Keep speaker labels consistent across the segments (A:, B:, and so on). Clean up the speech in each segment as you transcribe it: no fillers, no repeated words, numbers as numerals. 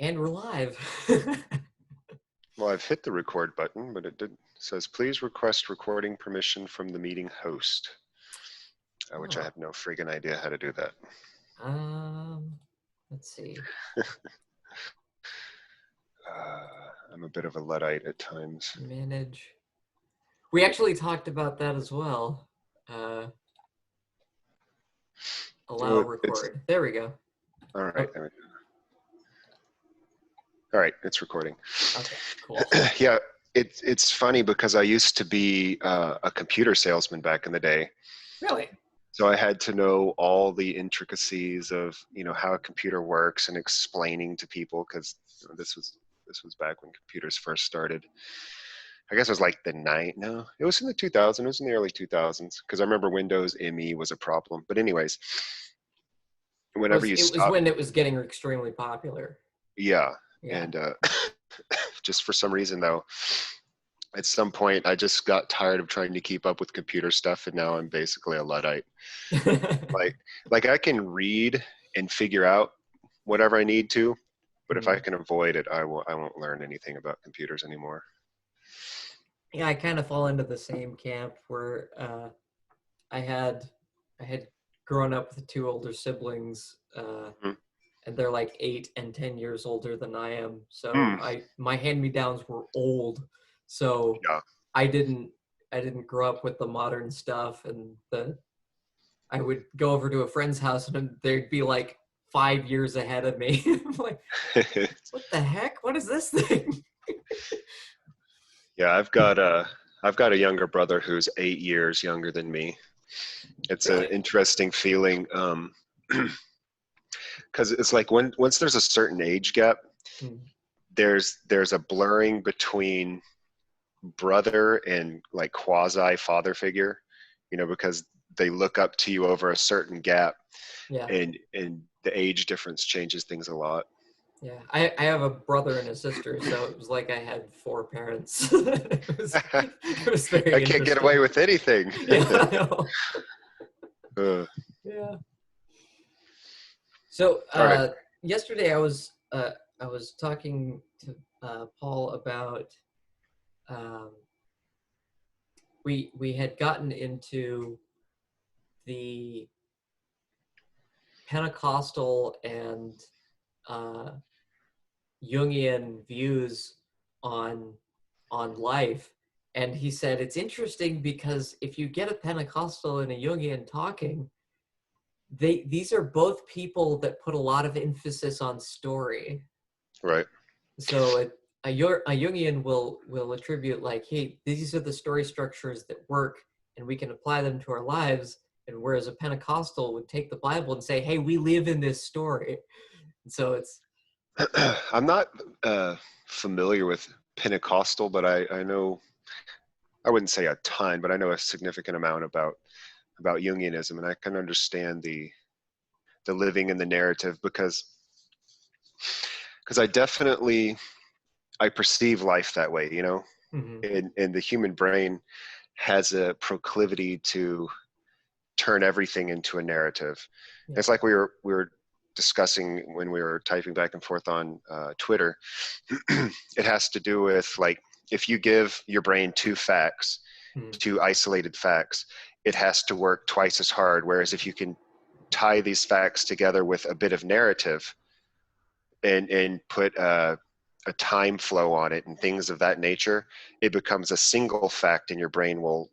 A: And we're live.
B: Well, I've hit the record button, but it says, please request recording permission from the meeting host, which I have no friggin' idea how to do that.
A: Let's see.
B: I'm a bit of a Luddite at times.
A: Manage. We actually talked about that as well. Allow record. There we go.
B: All right. Oh. All right, it's recording.
A: Okay, cool.
B: Yeah, it's funny because I used to be a computer salesman back in the day.
A: Really?
B: So I had to know all the intricacies of, how a computer works and explaining to people, because this was back when computers first started. I guess it was like it was in the 2000s. It was in the early 2000s, because I remember Windows ME was a problem. But anyways, whenever
A: it was when it was getting extremely popular.
B: Yeah. And just for some reason, though, at some point, I just got tired of trying to keep up with computer stuff, and now I'm basically a Luddite. like I can read and figure out whatever I need to, but if I can avoid it, I won't learn anything about computers anymore.
A: Yeah, I kind of fall into the same camp where I had grown up with two older siblings, and they're like 8 and 10 years older than I am. So my hand-me-downs were old. So I didn't grow up with the modern stuff, and I would go over to a friend's house and they'd be like 5 years ahead of me. I'm like, what the heck? What is this thing?
B: Yeah, I've got a younger brother who's 8 years younger than me. It's an interesting feeling, because it's like once there's a certain age gap, there's a blurring between brother and like quasi father figure, because they look up to you over a certain gap, and the age difference changes things a lot.
A: Yeah, I have a brother and a sister, so it was like I had 4 parents. it was very
B: I can't get away with anything.
A: Yeah, I know. Yeah. So yesterday I was talking to Paul about we had gotten into the Pentecostal and Jungian views on life, and he said it's interesting because if you get a Pentecostal and a Jungian talking, these are both people that put a lot of emphasis on story.
B: Right.
A: So a Jungian will attribute like, hey, these are the story structures that work, and we can apply them to our lives. And whereas a Pentecostal would take the Bible and say, hey, we live in this story. And so it's.
B: I'm not familiar with Pentecostal, but I know, I wouldn't say a ton, but I know a significant amount about Jungianism, and I can understand the living in the narrative because I perceive life that way, and the human brain has a proclivity to turn everything into a narrative. Yeah. It's like we were discussing when we were typing back and forth on Twitter. It has to do with, like, if you give your brain 2 facts, 2 isolated facts, it has to work twice as hard. Whereas if you can tie these facts together with a bit of narrative and put a time flow on it and things of that nature, it becomes a single fact, and your brain will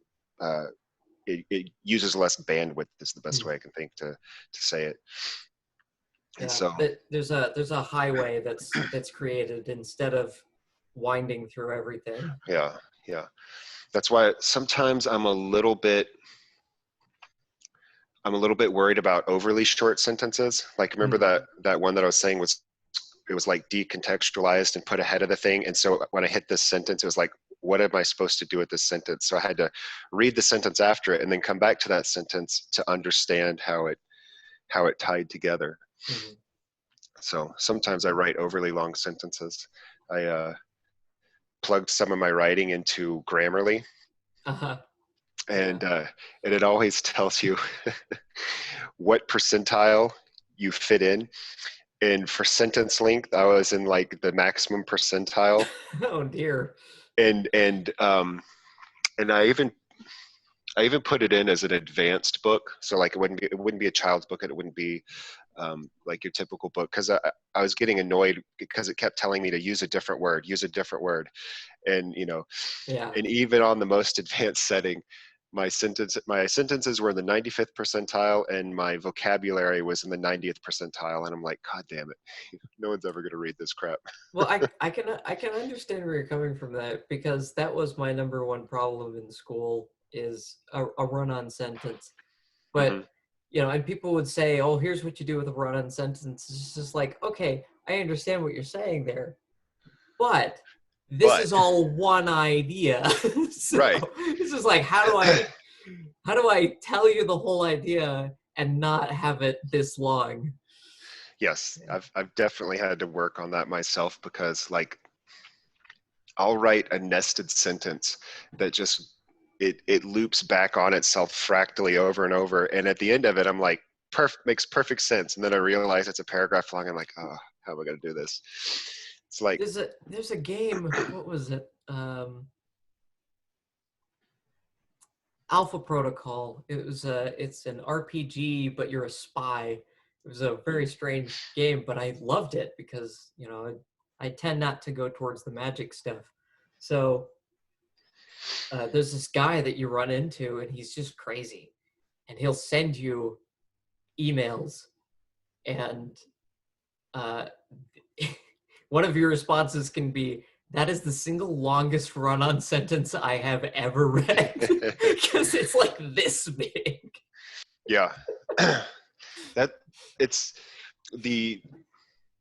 B: it uses less bandwidth is the best way I can think to say it. And so
A: there's a highway that's created instead of winding through everything.
B: Yeah. That's why sometimes I'm a little bit worried about overly short sentences. Like, remember that one that I was saying it was like decontextualized and put ahead of the thing. And so when I hit this sentence, it was like, what am I supposed to do with this sentence? So I had to read the sentence after it and then come back to that sentence to understand how it tied together. So sometimes I write overly long sentences. I plugged some of my writing into Grammarly. And it always tells you what percentile you fit in. And for sentence length, I was in like the maximum percentile.
A: Oh dear.
B: And I even put it in as an advanced book, so like it wouldn't be a child's book, and it wouldn't be like your typical book, because I was getting annoyed because it kept telling me to use a different word, and
A: Yeah.
B: and even on the most advanced setting, my sentences were in the 95th percentile, and my vocabulary was in the 90th percentile, and I'm like, God damn it, no one's ever gonna read this crap.
A: Well, I can understand where you're coming from that, because that was my number one problem in school, is a run-on sentence.
B: Hmm.
A: But and people would say, "Oh, here's what you do with a run-on sentence." It's just like, okay, I understand what you're saying there, but this
B: But
A: is all one idea. So
B: right,
A: it's just like, how do I tell you the whole idea and not have it this long?
B: yes, I've definitely had to work on that myself, because like I'll write a nested sentence that just it loops back on itself fractally over and over, and at the end of it I'm like, makes perfect sense, and then I realize it's a paragraph long. I'm like, oh, how am I going to do this? It's like
A: There's a game. What was it? Alpha Protocol. It's an RPG, but you're a spy. It was a very strange game, but I loved it because I tend not to go towards the magic stuff. So there's this guy that you run into, and he's just crazy, and he'll send you emails, and uh, one of your responses can be, "That is the single longest run-on sentence I have ever read," because it's like this big.
B: yeah. That it's the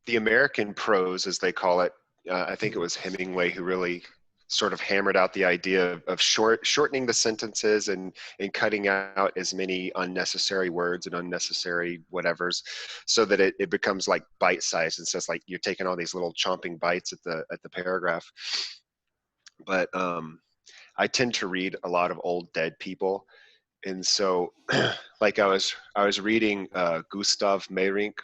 B: American prose, as they call it. I think it was Hemingway who really sort of hammered out the idea of shortening the sentences, and cutting out as many unnecessary words and unnecessary whatevers, so that it becomes like bite sized. It's just like you're taking all these little chomping bites at the paragraph. But I tend to read a lot of old dead people, and so like I was reading Gustav Meyrink,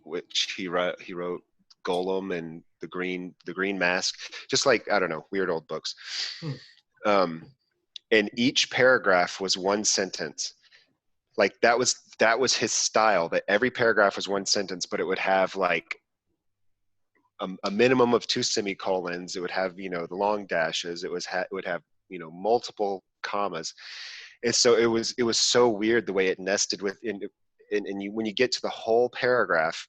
B: which he wrote Golem and the Green Mask, just like, I don't know, weird old books.
A: Hmm.
B: And each paragraph was one sentence. Like that was his style. That every paragraph was one sentence, but it would have like a minimum of two semicolons. It would have the long dashes. It would have multiple commas. And so it was so weird the way it nested within. And when you get to the whole paragraph,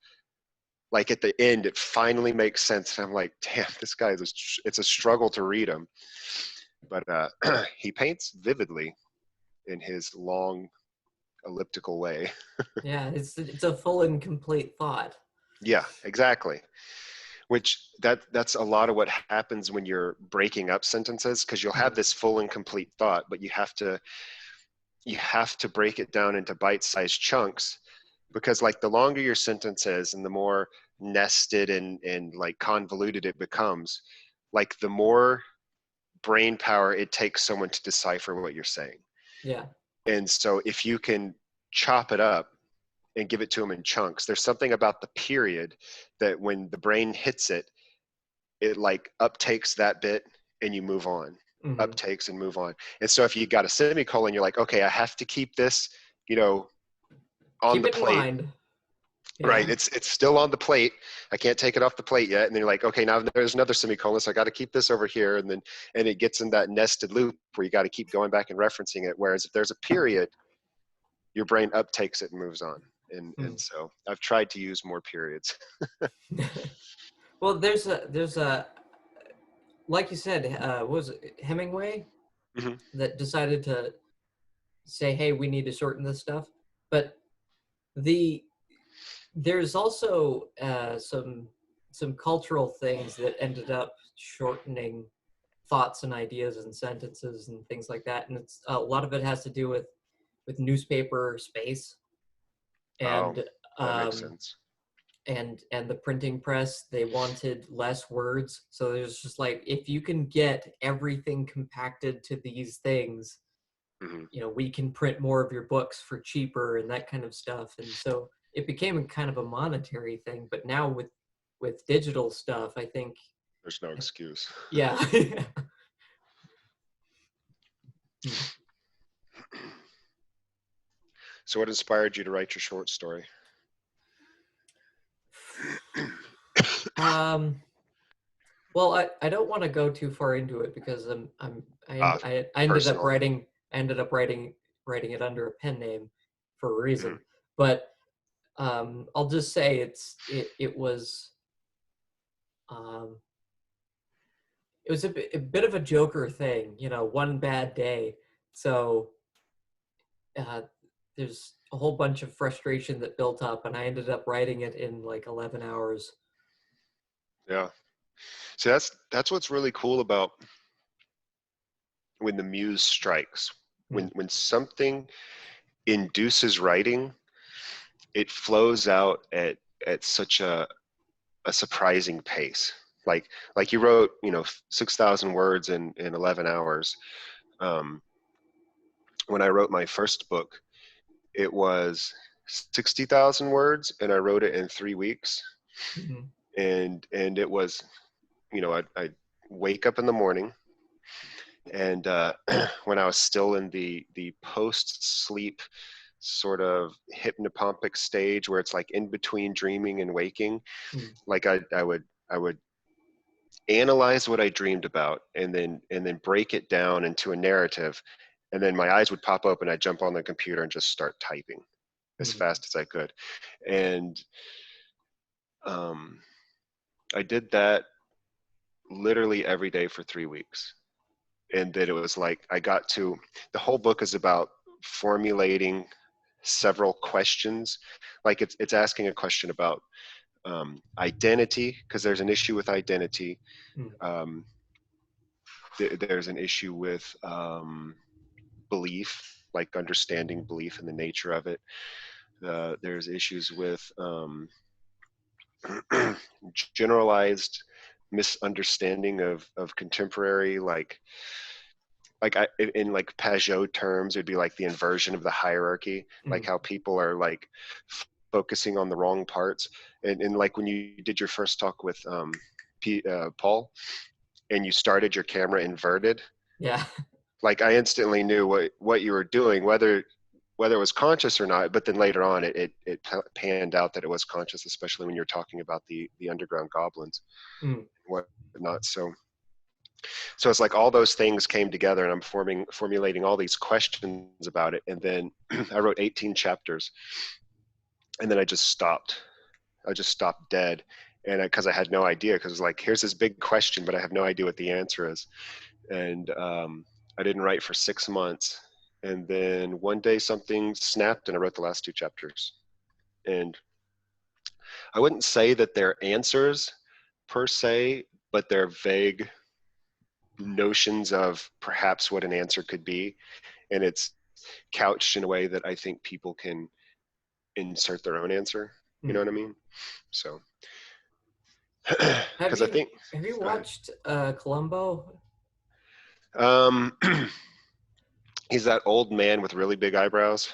B: like at the end, it finally makes sense. And I'm like, damn, this guy it's a struggle to read him. But he paints vividly in his long elliptical way.
A: Yeah, it's a full and complete thought.
B: Yeah, exactly. Which that's a lot of what happens when you're breaking up sentences, because you'll have this full and complete thought, but you have to break it down into bite-sized chunks, because like the longer your sentence is and the more nested and like convoluted it becomes, like the more brain power it takes someone to decipher what you're saying.
A: Yeah.
B: And so if you can chop it up and give it to them in chunks, there's something about the period that when the brain hits it, it like uptakes that bit and you move on.
A: Mm-hmm.
B: Uptakes and move on. And so if you got a semicolon, you're like, okay, I have to keep this, on
A: Keep
B: the
A: it in
B: plate.
A: mind.
B: Right.
A: Yeah.
B: It's still on the plate. I can't take it off the plate yet. And then you're like, okay, now there's another semicolon, so I got to keep this over here. And it gets in that nested loop where you got to keep going back and referencing it. Whereas if there's a period, your brain uptakes it and moves on. And so I've tried to use more periods.
A: Well, there's a like you said, what was it, Hemingway,
B: Mm-hmm.
A: that decided to say, "Hey, we need to shorten this stuff." But there's also some cultural things that ended up shortening thoughts and ideas and sentences and things like that, and it's a lot of it has to do with newspaper space
B: Oh,
A: and
B: that makes
A: um,
B: sense.
A: and the printing press. They wanted less words, so there's just like, if you can get everything compacted to these things,
B: Mm-hmm.
A: we can print more of your books for cheaper and that kind of stuff. And so it became kind of a monetary thing. But now with digital stuff, I think
B: there's no excuse.
A: Yeah.
B: So what inspired you to write your short story?
A: Well, I don't want to go too far into it because I ended up
B: Personal.
A: writing it under a pen name for a reason.
B: Mm-hmm.
A: But I'll just say it was a bit of a Joker thing, one bad day. So there's a whole bunch of frustration that built up, and I ended up writing it in like 11 hours.
B: Yeah. See, that's what's really cool about when the muse strikes. When something induces writing, it flows out at such a surprising pace. Like you wrote, 6,000 words in 11 hours. When I wrote my first book, it was 60,000 words, and I wrote it in 3 weeks.
A: Mm-hmm.
B: And it was, I wake up in the morning, and when I was still in the post sleep sort of hypnopompic stage where it's like in between dreaming and waking, like I would analyze what I dreamed about and then break it down into a narrative, and then my eyes would pop open, I'd jump on the computer and just start typing as fast as I could. And I did that literally every day for 3 weeks. And then it was like the whole book is about formulating several questions. Like it's asking a question about identity, because there's an issue with identity. There's an issue with belief, like understanding belief and the nature of it. There's issues with generalized misunderstanding of contemporary, like in like Pajot terms, it'd be like the inversion of the hierarchy, like how people are like focusing on the wrong parts. And like when you did your first talk with Paul, and you started your camera inverted,
A: Yeah.
B: like I instantly knew what you were doing, whether it was conscious or not. But then later on, it panned out that it was conscious, especially when you're talking about the underground goblins and whatnot. So it's like all those things came together, and I'm formulating all these questions about it. And then I wrote 18 chapters, and then I just stopped. I just stopped dead. And because I had no idea, because like, here's this big question, but I have no idea what the answer is. And I didn't write for 6 months. And then one day something snapped, and I wrote the last 2 chapters. And I wouldn't say that they're answers per se, but they're vague notions of perhaps what an answer could be. And it's couched in a way that I think people can insert their own answer. You know what I mean? So, because I think.
A: Have you watched Columbo?
B: He's that old man with really big eyebrows.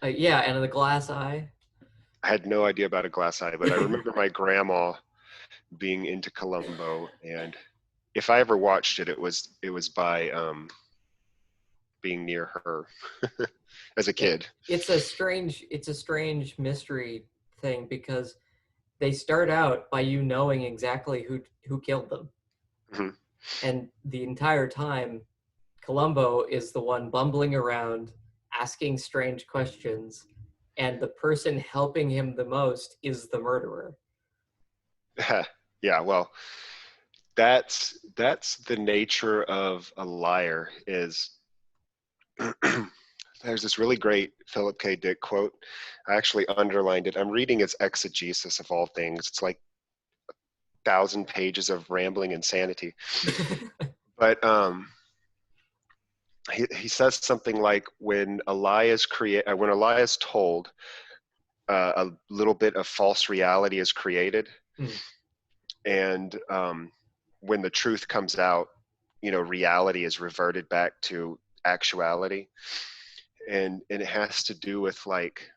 A: Yeah, and the glass eye.
B: I had no idea about a glass eye, but I remember my grandma being into Columbo, and if I ever watched it, it was by being near her as a kid.
A: It's a strange mystery thing, because they start out by you knowing exactly who killed them.
B: Mm-hmm.
A: And the entire time, Columbo is the one bumbling around, asking strange questions, and the person helping him the most is the murderer.
B: Yeah, well, that's the nature of a liar. Is there's this really great Philip K. Dick quote. I actually underlined it. I'm reading its exegesis of all things. It's like 1,000 pages of rambling insanity. But he says something like, when a lie is told, a little bit of false reality is created. And when the truth comes out, reality is reverted back to actuality. And it has to do with like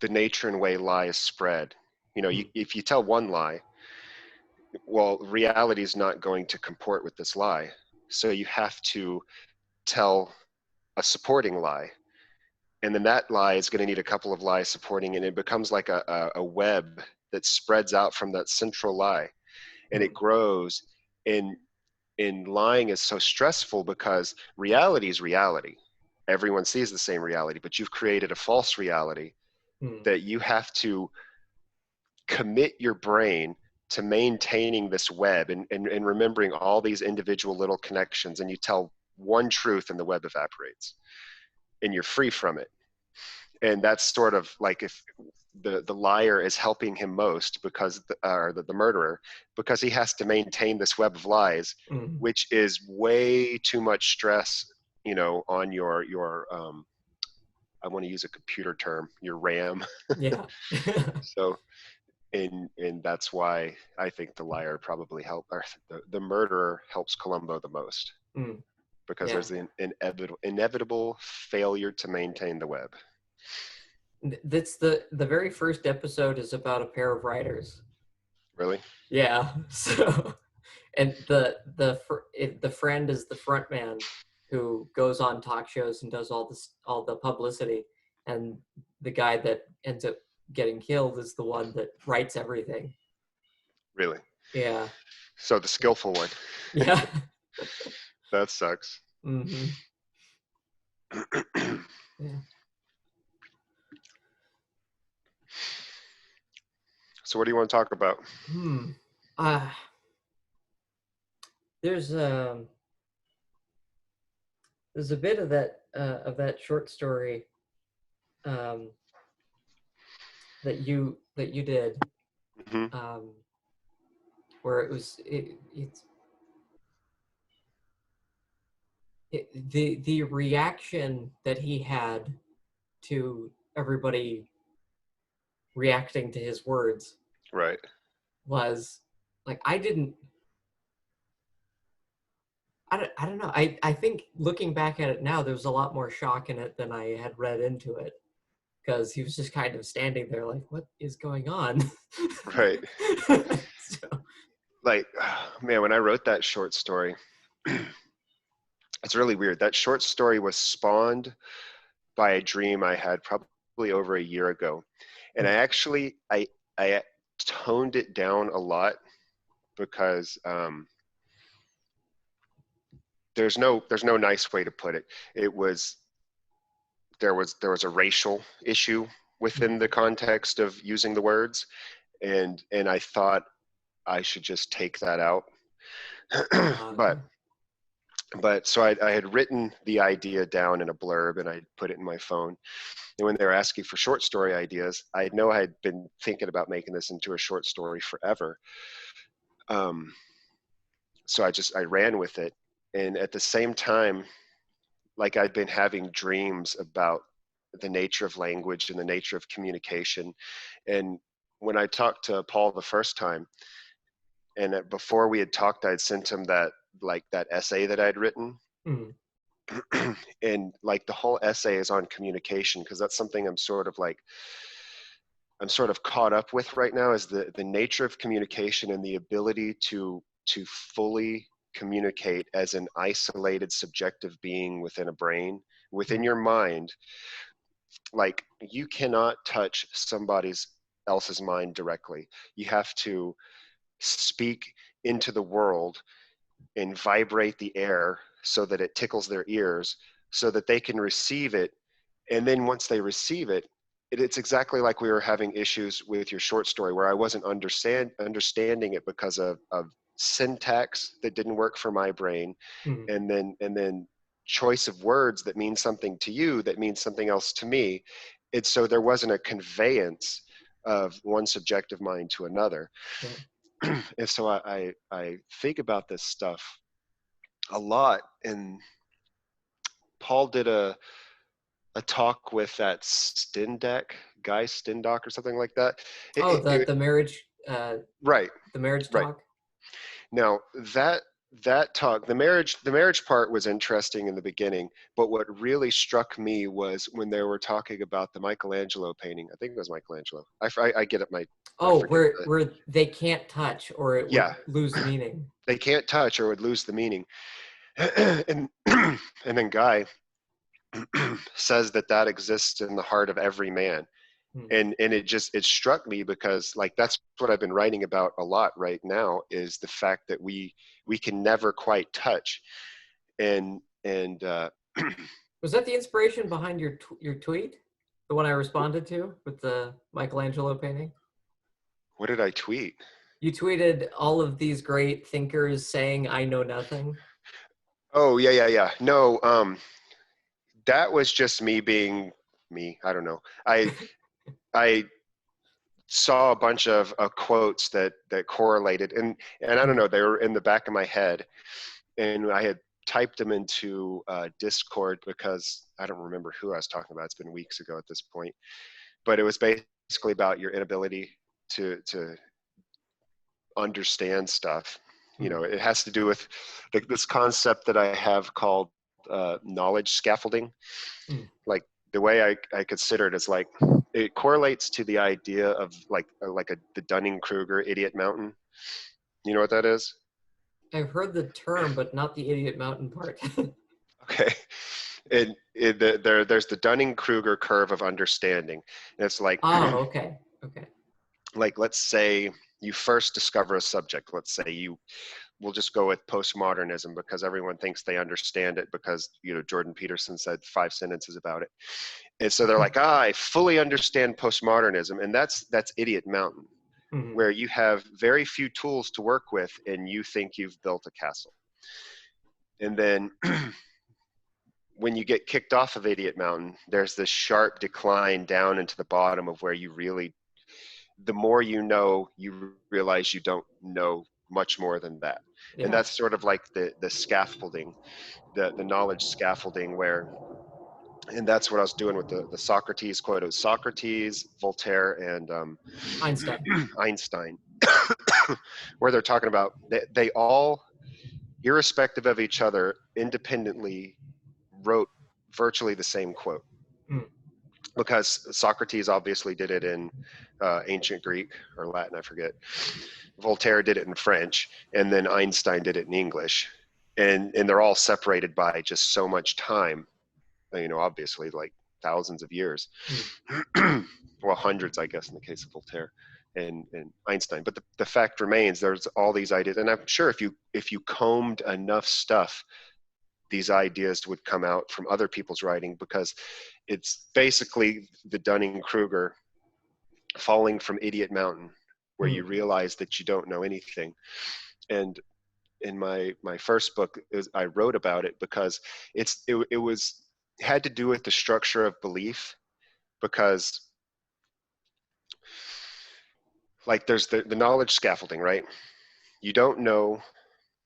B: the nature and way lies spread. If you tell one lie, well, reality is not going to comport with this lie. So you have to tell a supporting lie. And then that lie is going to need a couple of lies supporting it. And it becomes like a web that spreads out from that central lie. And it grows. And lying is so stressful because reality is reality. Everyone sees the same reality, but you've created a false reality that you have to commit your brain to maintaining this web and remembering all these individual little connections. And you tell one truth and the web evaporates and you're free from it. And that's sort of like if the liar is helping him most because the murderer, because he has to maintain this web of lies, which is way too much stress, on your I want to use a computer term, your RAM.
A: Yeah.
B: So, and that's why I think the liar probably or the murderer helps Columbo the most, because there's the inevitable failure to maintain the web.
A: That's the very first episode is about a pair of writers.
B: Really?
A: Yeah. So, and the friend is the front man who goes on talk shows and does all the publicity, and the guy that ends up getting killed is the one that writes everything.
B: Really?
A: Yeah.
B: So the skillful one.
A: Yeah.
B: That sucks.
A: Mm-hmm. Yeah.
B: So what do you want to talk about?
A: There's a bit of that short story that you did, where the reaction that he had to everybody reacting to his words,
B: right,
A: was like, I don't know. I think looking back at it now, there was a lot more shock in it than I had read into it, because he was just kind of standing there like, what is going on?
B: Right.
A: So.
B: Like, man, when I wrote that short story, it's really weird. That short story was spawned by a dream I had probably over a year ago. And I actually, I toned it down a lot because there's no nice way to put it. There was a racial issue within the context of using the words, and I thought I should just take that out. But so I had written the idea down in a blurb and I put it in my phone. And when they were asking for short story ideas, I know I had been thinking about making this into a short story forever. So I ran with it. And at the same time, like, I'd been having dreams about the nature of language and the nature of communication. And when I talked to Paul the first time, and before we had talked, I'd sent him that essay that I'd written. And like the whole essay is on communication, because that's something I'm sort of caught up with right now, is the nature of communication and the ability to fully communicate as an isolated subjective being within a brain, within your mind. Like, you cannot touch somebody else's mind directly. You have to speak into the world and vibrate the air so that it tickles their ears, so that they can receive it. And then once they receive it, it's exactly like we were having issues with your short story, where I wasn't understanding it because of syntax that didn't work for my brain, and then choice of words that mean something to you that means something else to me. And so there wasn't a conveyance of one subjective mind to another. And so I think about this stuff a lot. And Paul did a talk with that Guy Stendock or something like that.
A: The marriage.
B: Right.
A: The marriage
B: Right.
A: talk.
B: Now, that that talk, the marriage part was interesting in the beginning, but what really struck me was when they were talking about the Michelangelo painting. I think it was Michelangelo. I get it, I
A: Oh,
B: forget
A: where they can't touch or it would
B: yeah,
A: lose the meaning.
B: they can't touch or would lose the meaning. and and then Guy says that exists in the heart of every man.
A: Hmm.
B: And it struck me because, like, that's what I've been writing about a lot right now, is the fact that we can never quite touch. And
A: Was that the inspiration behind your tweet? The one I responded to with the Michelangelo painting?
B: what did I tweet?
A: You tweeted all of these great thinkers saying I know nothing.
B: Oh, yeah. No, that was just me being me. I don't know. I saw a bunch of quotes that correlated, and I don't
A: Hmm.
B: know, they were in the back of my head, and I had typed them into Discord because I don't remember who I was talking about. It's been weeks ago at this point, but it was basically about your inability to understand stuff. You
A: Hmm.
B: know, it has to do with this concept that I have called knowledge scaffolding.
A: Hmm.
B: Like, the way I consider it is, like, it correlates to the idea of the Dunning-Kruger idiot mountain. You know what that is?
A: I've heard the term, but not the idiot mountain part.
B: Okay. There's the Dunning-Kruger curve of understanding. And it's like,
A: Oh, okay. Okay.
B: like, let's say you first discover a subject. Let's say we'll just go with postmodernism because everyone thinks they understand it because, Jordan Peterson said 5 sentences about it. And so they're like, I fully understand postmodernism. And that's idiot mountain,
A: Hmm.
B: where you have very few tools to work with and you think you've built a castle. And then when you get kicked off of idiot mountain, there's this sharp decline down into the bottom of where the more you realize you don't know much more than that. And
A: Yeah.
B: that's sort of like the scaffolding, the knowledge scaffolding, and that's what I was doing with the Socrates quote. It was Socrates, Voltaire, and
A: Einstein.
B: Einstein, where they're talking about they all, irrespective of each other, independently wrote virtually the same quote.
A: Hmm.
B: Because Socrates obviously did it in ancient Greek or Latin, I forget. Voltaire did it in French, and then Einstein did it in English. And they're all separated by just so much time, obviously, like thousands of years.
A: Hmm.
B: Well, hundreds, I guess, in the case of Voltaire and Einstein. But the fact remains, there's all these ideas, and I'm sure if you combed enough stuff, these ideas would come out from other people's writing, because it's basically the Dunning-Kruger falling from idiot mountain, where
A: Hmm.
B: you realize that you don't know anything. And in my first book, I wrote about it because it had to do with the structure of belief, because, like, there's the knowledge scaffolding, right? You don't know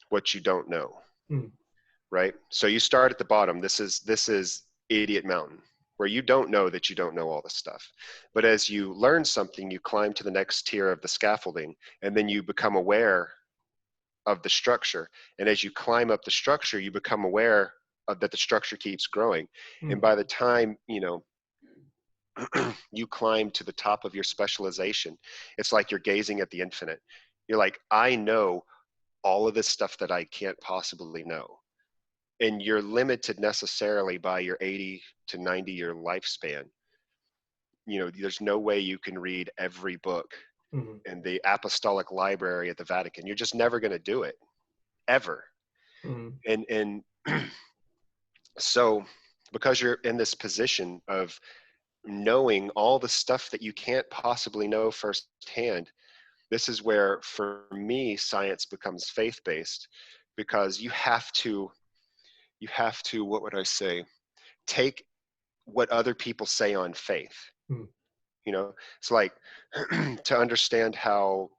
B: what you don't know,
A: Hmm.
B: right? So you start at the bottom. This is idiot mountain, where you don't know that you don't know all this stuff. But as you learn something, you climb to the next tier of the scaffolding, and then you become aware of the structure. And as you climb up the structure, you become aware of that the structure keeps growing.
A: Hmm.
B: And by the time, you climb to the top of your specialization, it's like you're gazing at the infinite. You're like, I know all of this stuff that I can't possibly know. And you're limited necessarily by your 80 to 90-year lifespan. There's no way you can read every book
A: Hmm.
B: in the apostolic library at the Vatican. You're just never going to do it, ever.
A: Hmm.
B: And so, because you're in this position of knowing all the stuff that you can't possibly know firsthand, this is where, for me, science becomes faith-based, because you have to, what would I say, take what other people say on faith.
A: Hmm.
B: It's like, to understand how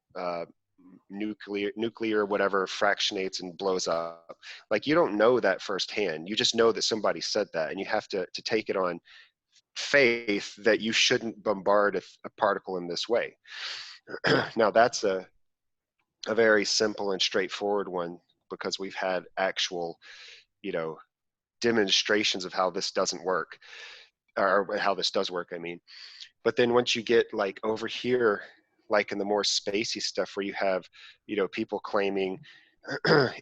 B: nuclear whatever fractionates and blows up. Like, you don't know that firsthand. You just know that somebody said that, and you have to take it on faith that you shouldn't bombard a particle in this way.
A: Yeah.
B: Now, that's a very simple and straightforward one because we've had actual, demonstrations of how this doesn't work, or how this does work, I mean. But then once you get like over here, like in the more spacey stuff where you have, people claiming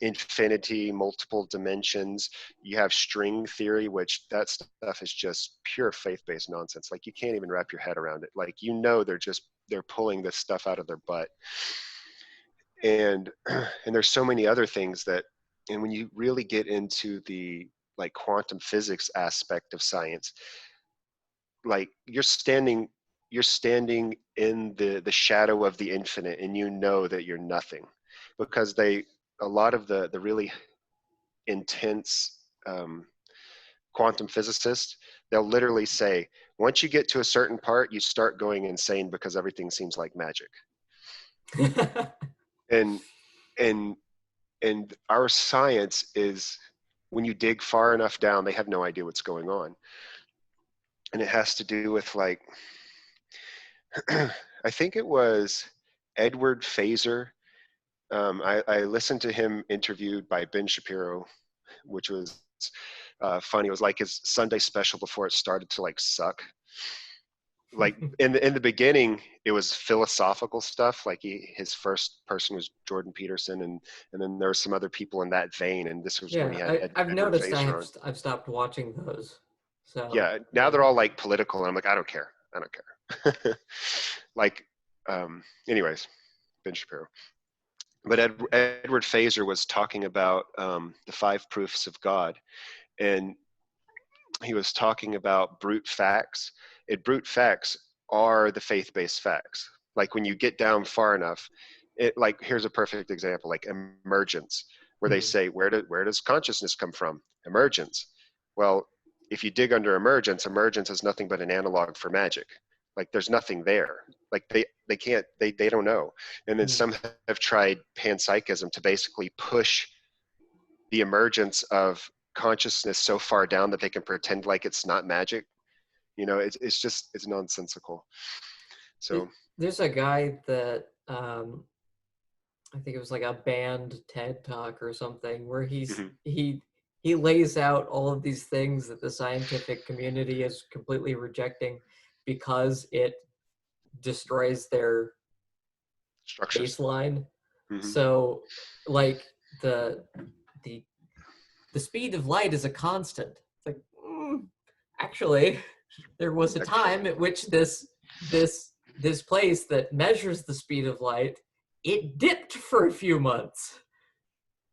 B: infinity, multiple dimensions, you have string theory, which that stuff is just pure faith-based nonsense. Like you can't even wrap your head around it. Like, they're pulling this stuff out of their butt. And there's so many other things and when you really get into the like quantum physics aspect of science, like you're standing in the shadow of the infinite, and you know that you're nothing, because a lot of the really intense quantum physicists, they'll literally say, once you get to a certain part, you start going insane because everything seems like magic. and and our science is, when you dig far enough down, they have no idea what's going on. And it has to do with like I think it was Edward Fazer. I listened to him interviewed by Ben Shapiro, which was funny. It was like his Sunday special before it started to like suck. Like in the beginning, it was philosophical stuff. Like his first person was Jordan Peterson, and then there were some other people in that vein. And this was when he had
A: I've
B: Edward
A: noticed
B: Fazer on.
A: I've stopped watching those. So
B: Yeah, now they're all like political, and I'm like, I don't care. Like, anyways, Ben Shapiro. But Edward Fazer was talking about the 5 proofs of God, and he was talking about brute facts. And brute facts are the faith-based facts. Like when you get down far enough, like here's a perfect example, like emergence, where they say, where does consciousness come from? Emergence. Well, if you dig under emergence is nothing but an analog for magic. Like there's nothing there. Like they can't, they don't know. And then some have tried panpsychism to basically push the emergence of consciousness so far down that they can pretend like it's not magic. It's nonsensical. So
A: there's a guy that I think it was like a banned TED talk or something, where he lays out all of these things that the scientific community is completely rejecting because it destroys their
B: structures.
A: Baseline. So like the speed of light is a constant. It's like, actually, there was a time at which this place that measures the speed of light, it dipped for a few months.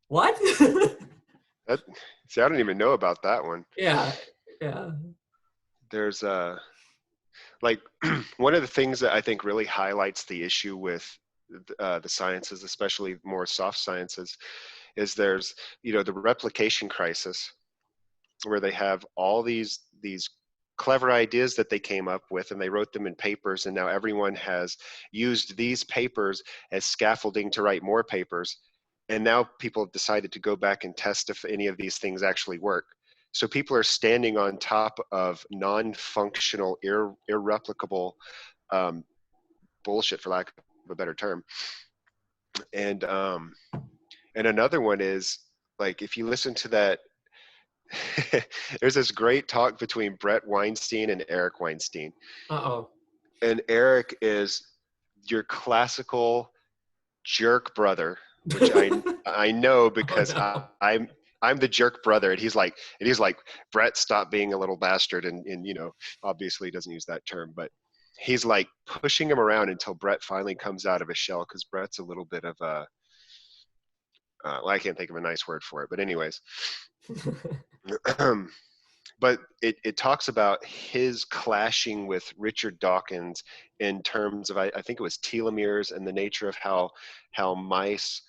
A: What?
B: See, I don't even know about that one.
A: Yeah.
B: There's like one of the things that I think really highlights the issue with the sciences, especially more soft sciences, is there's the replication crisis, where they have all these clever ideas that they came up with, and they wrote them in papers, and now everyone has used these papers as scaffolding to write more papers, and now people have decided to go back and test if any of these things actually work. So people are standing on top of non-functional, irreplicable bullshit, for lack of a better term. And another one is, like, if you listen to that, there's this great talk between Brett Weinstein and Eric Weinstein. And Eric is your classical jerk brother, which I know because I'm the jerk brother, and he's like, Brett, stop being a little bastard, and obviously he doesn't use that term, but he's like pushing him around until Brett finally comes out of his shell, because Brett's a little bit of a well, I can't think of a nice word for it, but anyways. But it talks about his clashing with Richard Dawkins in terms of, I think it was telomeres, and the nature of how mice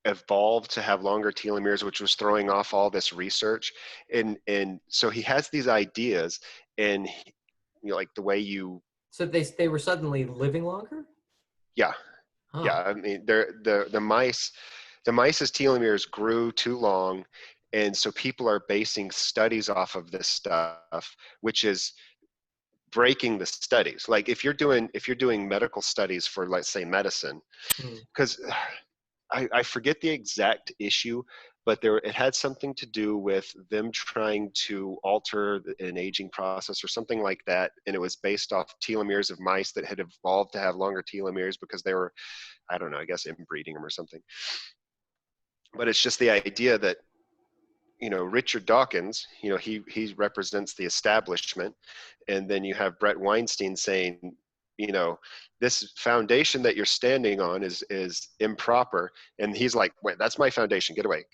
B: evolved to have longer telomeres, which was throwing off all this research. And so he has these ideas, and like the way you.
A: So they were suddenly living longer?
B: Yeah. Huh. Yeah, I mean, the mice's telomeres grew too long, and so people are basing studies off of this stuff, which is breaking the studies. Like if you're doing medical studies for, let's say, medicine, because I forget the exact issue, but it had something to do with them trying to alter an aging process or something like that. And it was based off telomeres of mice that had evolved to have longer telomeres because they were, I don't know, I guess inbreeding them or something. But it's just the idea that, Richard Dawkins, he represents the establishment. And then you have Brett Weinstein saying, this foundation that you're standing on is improper. And he's like, wait, that's my foundation. Get away,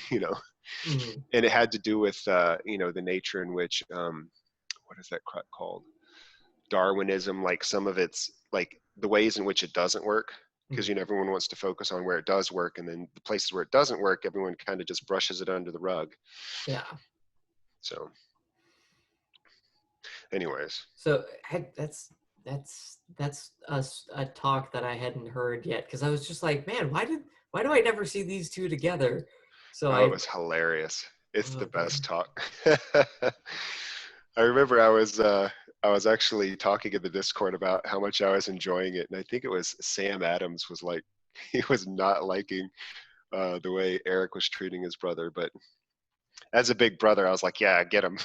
A: Mm-hmm.
B: And it had to do with, the nature in which, what is that crap called? Darwinism, like some of it's like the ways in which it doesn't work. Because everyone wants to focus on where it does work, and then the places where it doesn't work, everyone kind of just brushes it under the rug.
A: Yeah.
B: So, anyways.
A: So that's a talk that I hadn't heard yet, because I was just like, man, why do I never see these two together? So
B: it was hilarious. It's the best
A: man.
B: talk. I remember I was actually talking in the Discord about how much I was enjoying it, and I think it was Sam Adams was like, he was not liking the way Eric was treating his brother, but as a big brother, I was like, yeah, get him,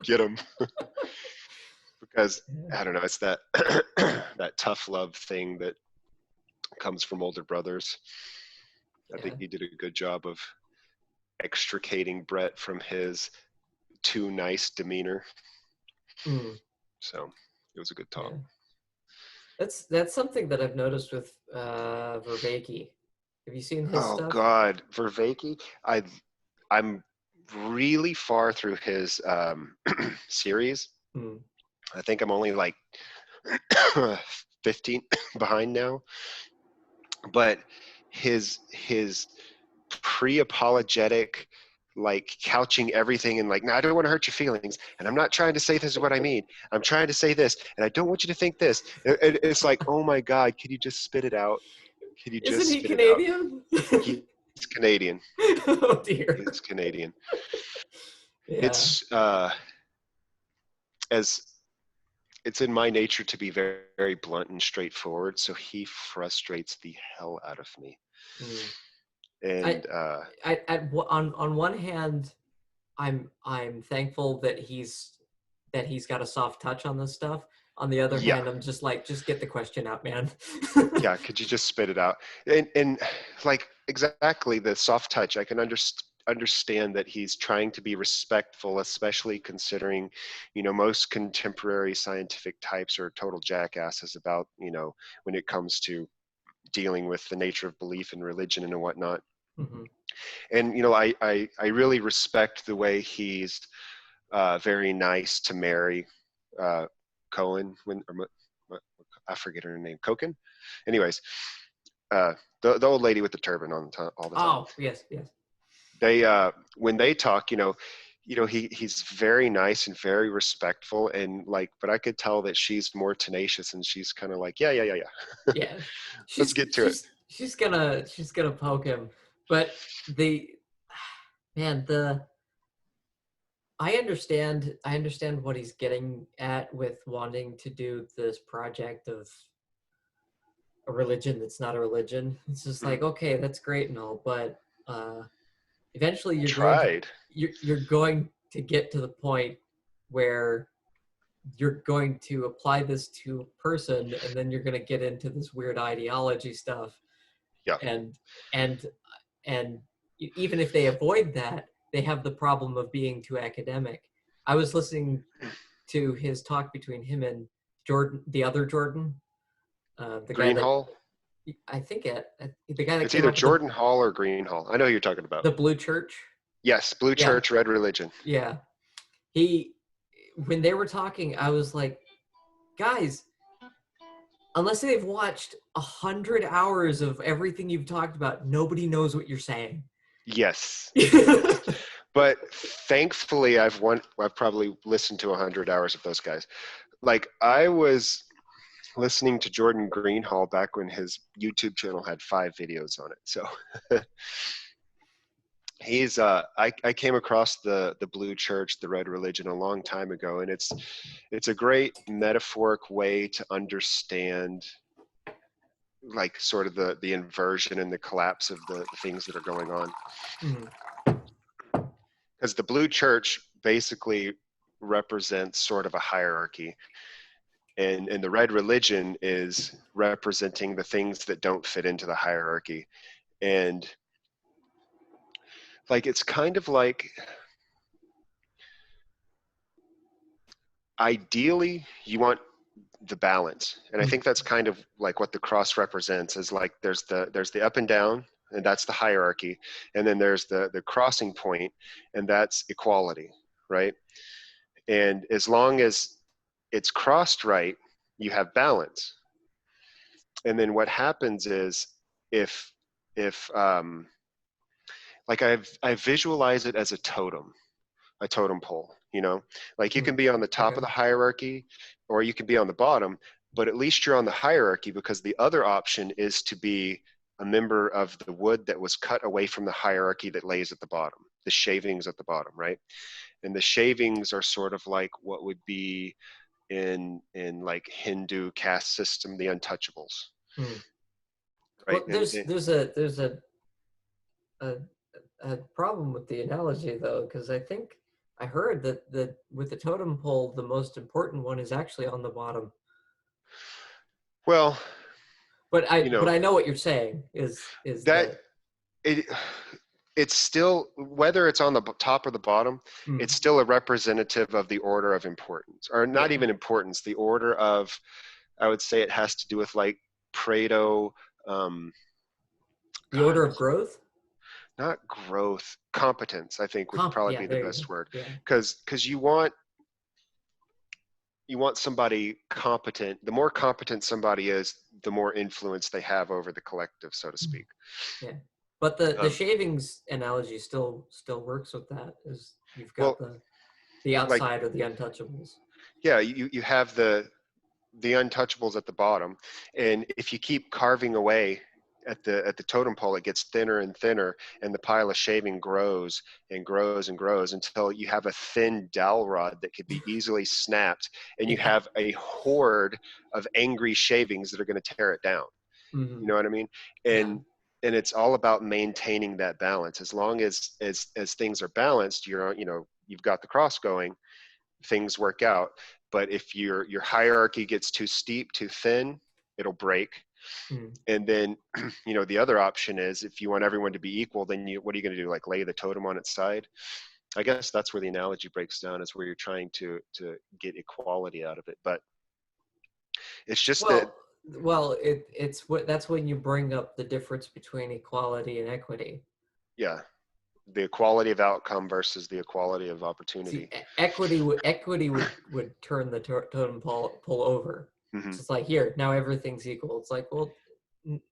B: get him, because I don't know, it's that that tough love thing that comes from older brothers. I think he did a good job of extricating Brett from his too nice demeanor. So it was a good talk.
A: Yeah. That's something that I've noticed with Vervaeke. Have you seen his stuff?
B: Oh God, Vervaeke! I'm really far through his series. I think I'm only like 15 behind now. But his pre-apologetic, like couching everything and like, no, I don't want to hurt your feelings, and I'm not trying to say this is what I mean. I'm trying to say this, and I don't want you to think this. It's like, oh my God, can you just spit it out? Can you just
A: Isn't he
B: spit it out?
A: Canadian?
B: He's Canadian.
A: Oh dear.
B: He's Canadian.
A: Yeah.
B: It's in my nature to be very, very blunt and straightforward. So he frustrates the hell out of me. And
A: on one hand, I'm thankful that he's got a soft touch on this stuff. On the other hand, I'm just like, just get the question out, man.
B: Yeah, could you just spit it out? And like exactly the soft touch, I can understand that he's trying to be respectful, especially considering, most contemporary scientific types are total jackasses about, when it comes to dealing with the nature of belief and religion and whatnot. And, I really respect the way he's very nice to Mary Cohen, I forget her name, Coken? Anyways, the old lady with the turban all the time.
A: Oh, yes.
B: They when they talk, he's very nice and very respectful, and like, but I could tell that she's more tenacious, and she's kind of like, yeah.
A: Yeah.
B: Let's get to it.
A: She's gonna poke him, but I understand what he's getting at with wanting to do this project of a religion that's not a religion. It's just like, okay, that's great and all, but eventually you're going to get to the point where you're going to apply this to a person, and then you're going to get into this weird ideology stuff.
B: Yeah.
A: And even if they avoid that, they have the problem of being too academic. I was listening to his talk between him and Jordan, the other Jordan, the
B: Greenhall.
A: I think the guy that
B: it's either Jordan Hall or Greenhall. I know who you're talking about.
A: The Blue Church.
B: Yes, Blue Church, Red Religion.
A: Yeah, when they were talking, I was like, guys, unless they've watched 100 hours of everything you've talked about, nobody knows what you're saying.
B: Yes. But thankfully, I've probably listened to 100 hours of those guys. Like, I was listening to Jordan Greenhall back when his YouTube channel had 5 videos on it. So he's I came across the Blue Church, the Red Religion, a long time ago, and it's a great metaphoric way to understand like sort of the inversion and the collapse of the things that are going on. Because the blue church basically represents sort of a hierarchy, and the red religion is representing the things that don't fit into the hierarchy. And like, it's kind of like, ideally you want the balance, and I think that's kind of like what the cross represents, is like there's the up and down, and that's the hierarchy, and then there's the crossing point, and that's equality, right? And as long as it's crossed right, you have balance. And then what happens is, if like I visualize it as a totem pole, you know, like you can be on the top of the hierarchy or you can be on the bottom, but at least you're on the hierarchy, because the other option is to be a member of the wood that was cut away from the hierarchy that lays at the bottom, the shavings at the bottom, right? And the shavings are sort of like what would be in like Hindu caste system, the untouchables, right?
A: Well, there's a problem with the analogy though, because I think I heard that with the totem pole, the most important one is actually on the bottom.
B: Well,
A: but I know what you're saying is
B: that
A: that
B: it's still, whether it's on the top or the bottom, it's still a representative of the order of importance, or not even importance, the order of, I would say it has to do with like Pareto,
A: the order of growth,
B: not growth, competence, I think would probably be the best word. Because you want somebody competent. The more competent somebody is, the more influence they have over the collective, so to speak.
A: Yeah. But the shavings analogy still works with that. Is you've got the outside, like, or the untouchables.
B: Yeah, you have the untouchables at the bottom, and if you keep carving away at the totem pole, it gets thinner and thinner, and the pile of shaving grows and grows and grows until you have a thin dowel rod that could be easily snapped, and you have a horde of angry shavings that are going to tear it down. You know what I mean? And it's all about maintaining that balance. As long as things are balanced, you've got the cross going, things work out. But if your hierarchy gets too steep, too thin, it'll break. And then, the other option is, if you want everyone to be equal, then what are you going to do? Like lay the totem on its side? I guess that's where the analogy breaks down, is where you're trying to get equality out of it. But it's just
A: that's when you bring up the difference between equality and equity.
B: Yeah. The equality of outcome versus the equality of opportunity.
A: See, equity would turn the totem pole over. So it's like, here, now everything's equal. It's like, well,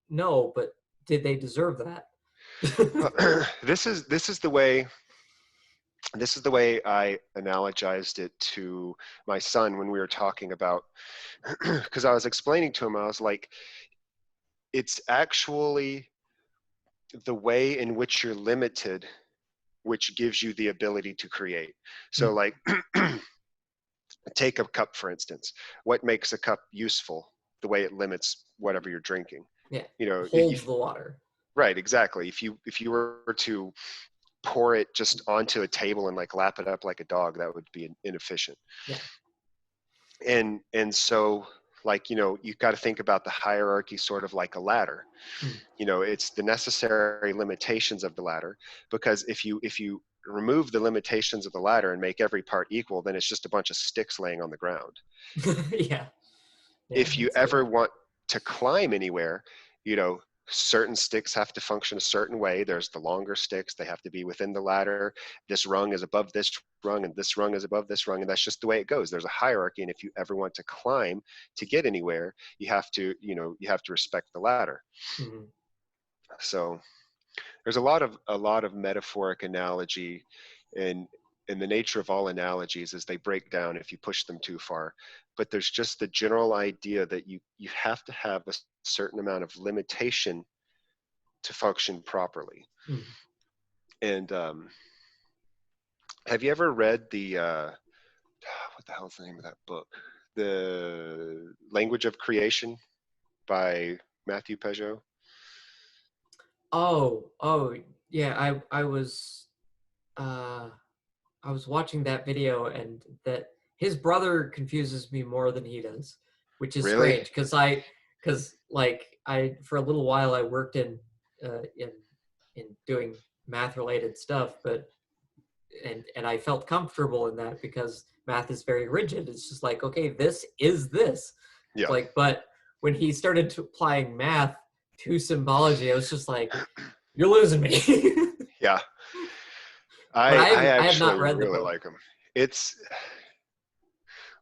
A: no, but did they deserve that?
B: This is the way I analogized it to my son when we were talking about, because I was explaining to him, I was like, it's actually the way in which you're limited which gives you the ability to create. So like, take a cup, for instance. What makes a cup useful? The way it limits whatever you're drinking.
A: Yeah, holds the water.
B: Right, exactly. If you were to pour it just onto a table and like lap it up like a dog, that would be inefficient.
A: Yeah.
B: And so, like, you've got to think about the hierarchy sort of like a ladder. It's the necessary limitations of the ladder, because if you remove the limitations of the ladder and make every part equal, then it's just a bunch of sticks laying on the ground.
A: Yeah.
B: If you ever want to climb anywhere, certain sticks have to function a certain way. There's the longer sticks, they have to be within the ladder. This rung is above this rung, and this rung is above this rung, and that's just the way it goes. There's a hierarchy, and if you ever want to climb to get anywhere, you have to respect the ladder. So there's a lot of metaphoric analogy, and the nature of all analogies is they break down if you push them too far. But there's just the general idea that you have to have a certain amount of limitation to function properly. And have you ever read the what the hell is the name of that book? The Language of Creation by Matthew Peugeot?
A: Oh, yeah. Uh, I was watching that video, and that his brother confuses me more than he does, which is
B: Really?
A: strange because like I for a little while I worked in doing math related stuff, but and I felt comfortable in that because math is very rigid. It's just like, okay, this is this.
B: Yeah.
A: Like, but when he started applying math to symbology, I was just like, you're losing me.
B: Yeah.
A: But
B: I
A: I have not
B: actually
A: read the
B: really
A: book.
B: like him. It's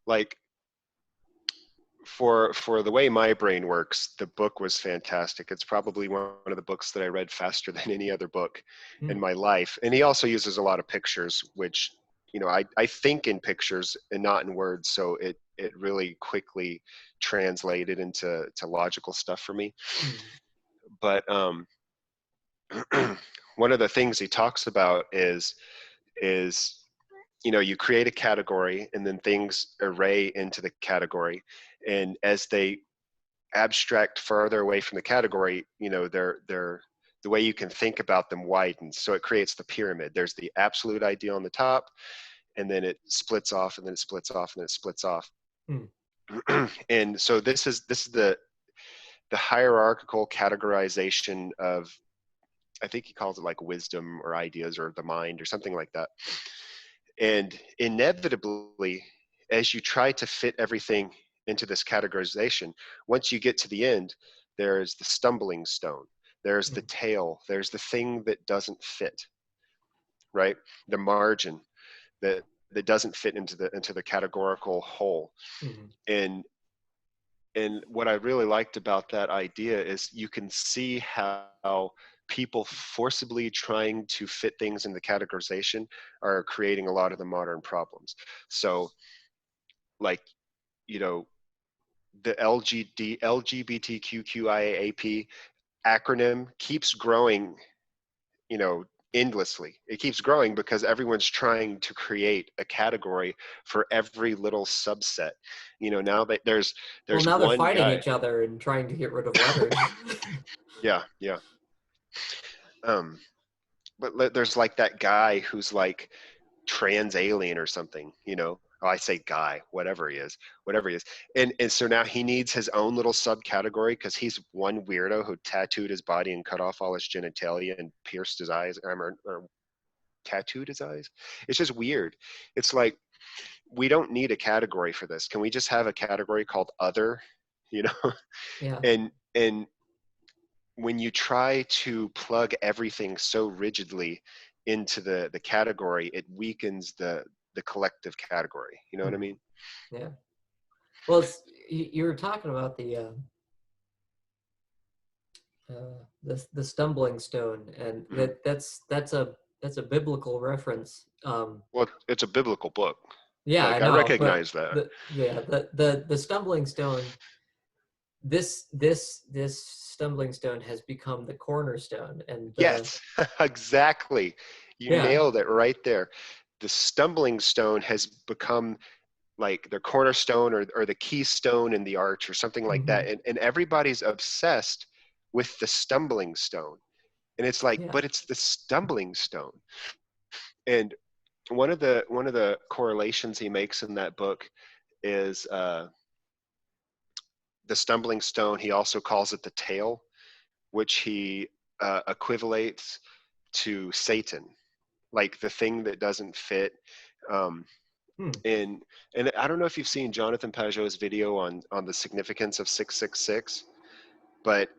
B: like, for the way my brain works, the book was fantastic. It's probably one of the books that I read faster than any other book in
A: Hmm.
B: my life. And he also uses a lot of pictures, which, I think in pictures and not in words. So it really quickly translated into logical stuff for me.
A: Hmm.
B: But one of the things he talks about is you create a category and then things array into the category, and as they abstract further away from the category, they're the way you can think about them widens. So it creates the pyramid. There's the absolute idea on the top, and then it splits off, and then it splits off, and then it splits off.
A: Hmm.
B: And so this is the hierarchical categorization of, I think he calls it like wisdom or ideas or the mind or something like that. And inevitably, as you try to fit everything into this categorization, once you get to the end, there's the stumbling stone, there's the
A: Hmm.
B: tail, there's the thing that doesn't fit, right? The margin that doesn't fit into the categorical whole.
A: Hmm.
B: And and what I really liked about that idea is you can see how people forcibly trying to fit things in the categorization are creating a lot of the modern problems. So, like, you know, the LGBTQIAP acronym keeps growing, endlessly. It keeps growing because everyone's trying to create a category for every little subset. Now that
A: Well,
B: there's
A: now they're
B: one
A: fighting
B: guy.
A: each other and trying to get rid of letters.
B: Yeah, yeah. Um, but there's like that guy who's like trans alien or something, Oh, I say guy, whatever he is. And so now he needs his own little subcategory because he's one weirdo who tattooed his body and cut off all his genitalia and pierced his eyes, or tattooed his eyes. It's just weird. It's like, we don't need a category for this. Can we just have a category called other? You know,
A: Yeah.
B: and when you try to plug everything so rigidly into the category, it weakens the collective category. You know what I
A: Hmm.
B: mean?
A: Yeah. Well, you were talking about the stumbling stone, and
B: Mhm.
A: that's a biblical reference.
B: Well, it's a biblical book.
A: Yeah, I
B: Like, I
A: know, but
B: recognize that.
A: the stumbling stone, this stumbling stone has become the cornerstone, and the
B: Yes, exactly. You
A: yeah.
B: nailed it right there. The stumbling stone has become like the cornerstone, or the keystone in the arch or something like
A: Hmm.
B: that. And everybody's obsessed with the stumbling stone. And it's like,
A: Yeah.
B: but it's the stumbling stone. And one of the correlations he makes in that book is the stumbling stone. He also calls it the tail, which he equivalates to Satan, like the thing that doesn't fit. Um,
A: Hmm.
B: and and I don't know if you've seen Jonathan Pageau's video on the significance of 666, but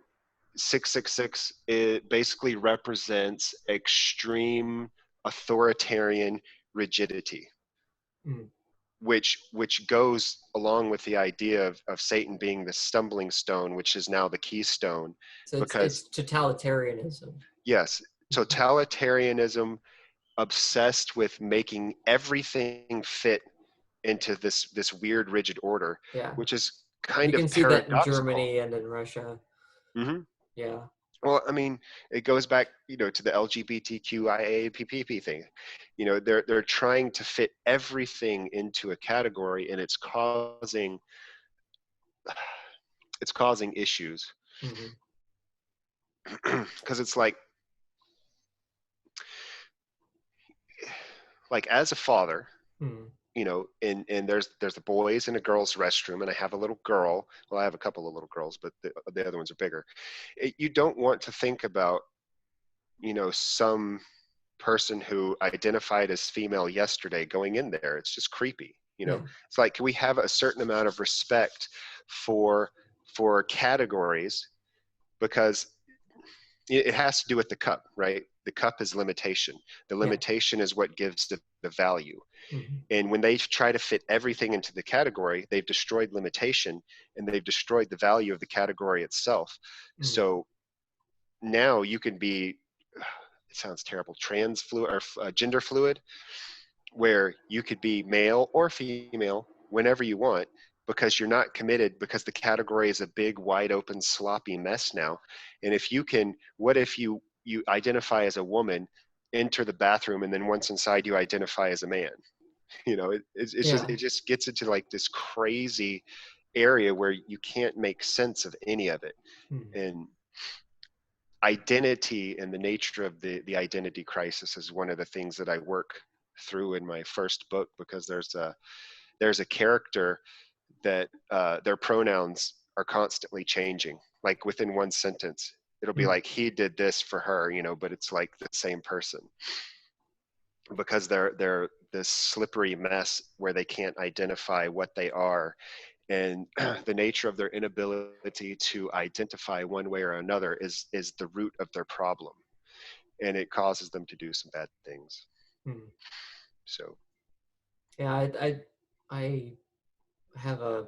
B: 666, it basically represents extreme authoritarian rigidity,
A: Hmm.
B: which goes along with the idea of Satan being the stumbling stone, which is now the keystone.
A: So it's
B: Because
A: totalitarianism.
B: yes,
A: Hmm.
B: totalitarianism, obsessed with making everything fit into this weird rigid order,
A: Yeah.
B: which is
A: You
B: kind
A: can
B: of
A: see that in
B: paradoxical.
A: Germany and in Russia.
B: Hmm.
A: Yeah.
B: Well, I mean, it goes back, to the LGBTQIAPP thing. They're trying to fit everything into a category, and it's causing issues. Because it's like as a father, you know, and there's the boys in a girls' restroom, and I have a little girl. Well, I have a couple of little girls, but the other ones are bigger. You don't want to think about, you know, some person who identified as female yesterday going in there. It's just creepy, you know. It's like, can we have a certain amount of respect for categories? Because it has to do with the cup, right? The cup is limitation. The limitation is what gives the value. And when they try to fit everything into the category, they've destroyed limitation, and they've destroyed the value of the category itself. So now you can be, it sounds terrible, trans fluid or gender fluid, where you could be male or female whenever you want, because you're not committed, because the category is a big, wide open, sloppy mess now. And if you can, what if you identify as a woman, enter the bathroom, and then once inside you identify as a man? You know, it just gets into like this crazy area where you can't make sense of any of it. And identity and the nature of the identity crisis is one of the things that I work through in my first book, because there's a character that their pronouns are constantly changing. Like within one sentence, it'll be like, he did this for her, you know, but it's like the same person, because they're this slippery mess where they can't identify what they are. And the nature of their inability to identify one way or another is the root of their problem, and it causes them to do some bad things. So
A: yeah, I have a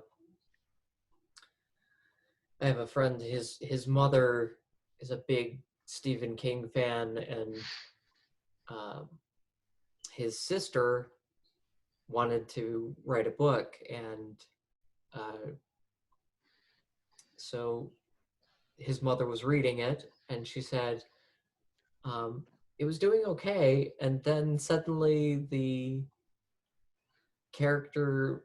A: friend. His mother is a big Stephen King fan, and his sister wanted to write a book, and so his mother was reading it, and she said it was doing okay, and then suddenly the character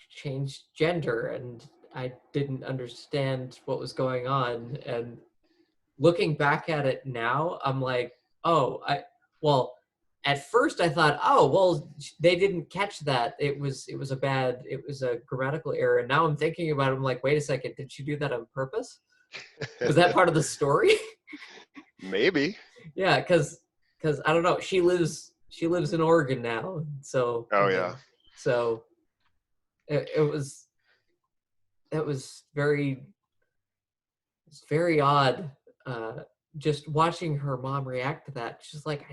A: changed gender, and I didn't understand what was going on. And looking back at it now, I'm like, at first I thought, oh, well, they didn't catch that. It was a grammatical error. And now I'm thinking about it, I'm like, wait a second, did she do that on purpose? Was that part of the story?
B: Maybe.
A: Yeah, because I don't know. She lives in Oregon now, so.
B: Oh yeah.
A: So it was very odd. Just watching her mom react to that. She's like,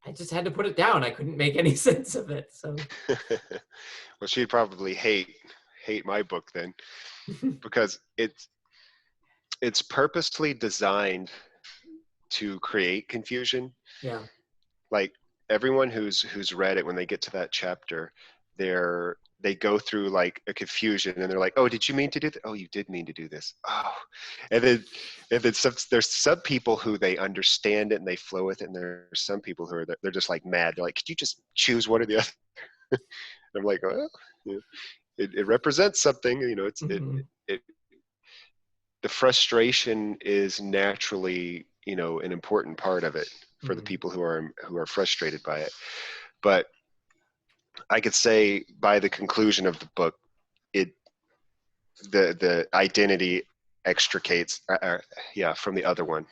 A: I just had to put it down. I couldn't make any sense of it. So.
B: Well, she'd probably hate my book then, because it's purposely designed to create confusion.
A: Yeah.
B: Like everyone who's read it, when they get to that chapter, they go through like a confusion, and they're like, oh, did you mean to do that? Oh, you did mean to do this. Oh, and then there's some people who they understand it and they flow with it, and there's some people who they're just like mad. They're like, could you just choose one or the other? I'm like, well, you know, it represents something, you know. It's it the frustration is naturally, you know, an important part of it for the people who are frustrated by it. But I could say by the conclusion of the book, the identity extricates from the other one,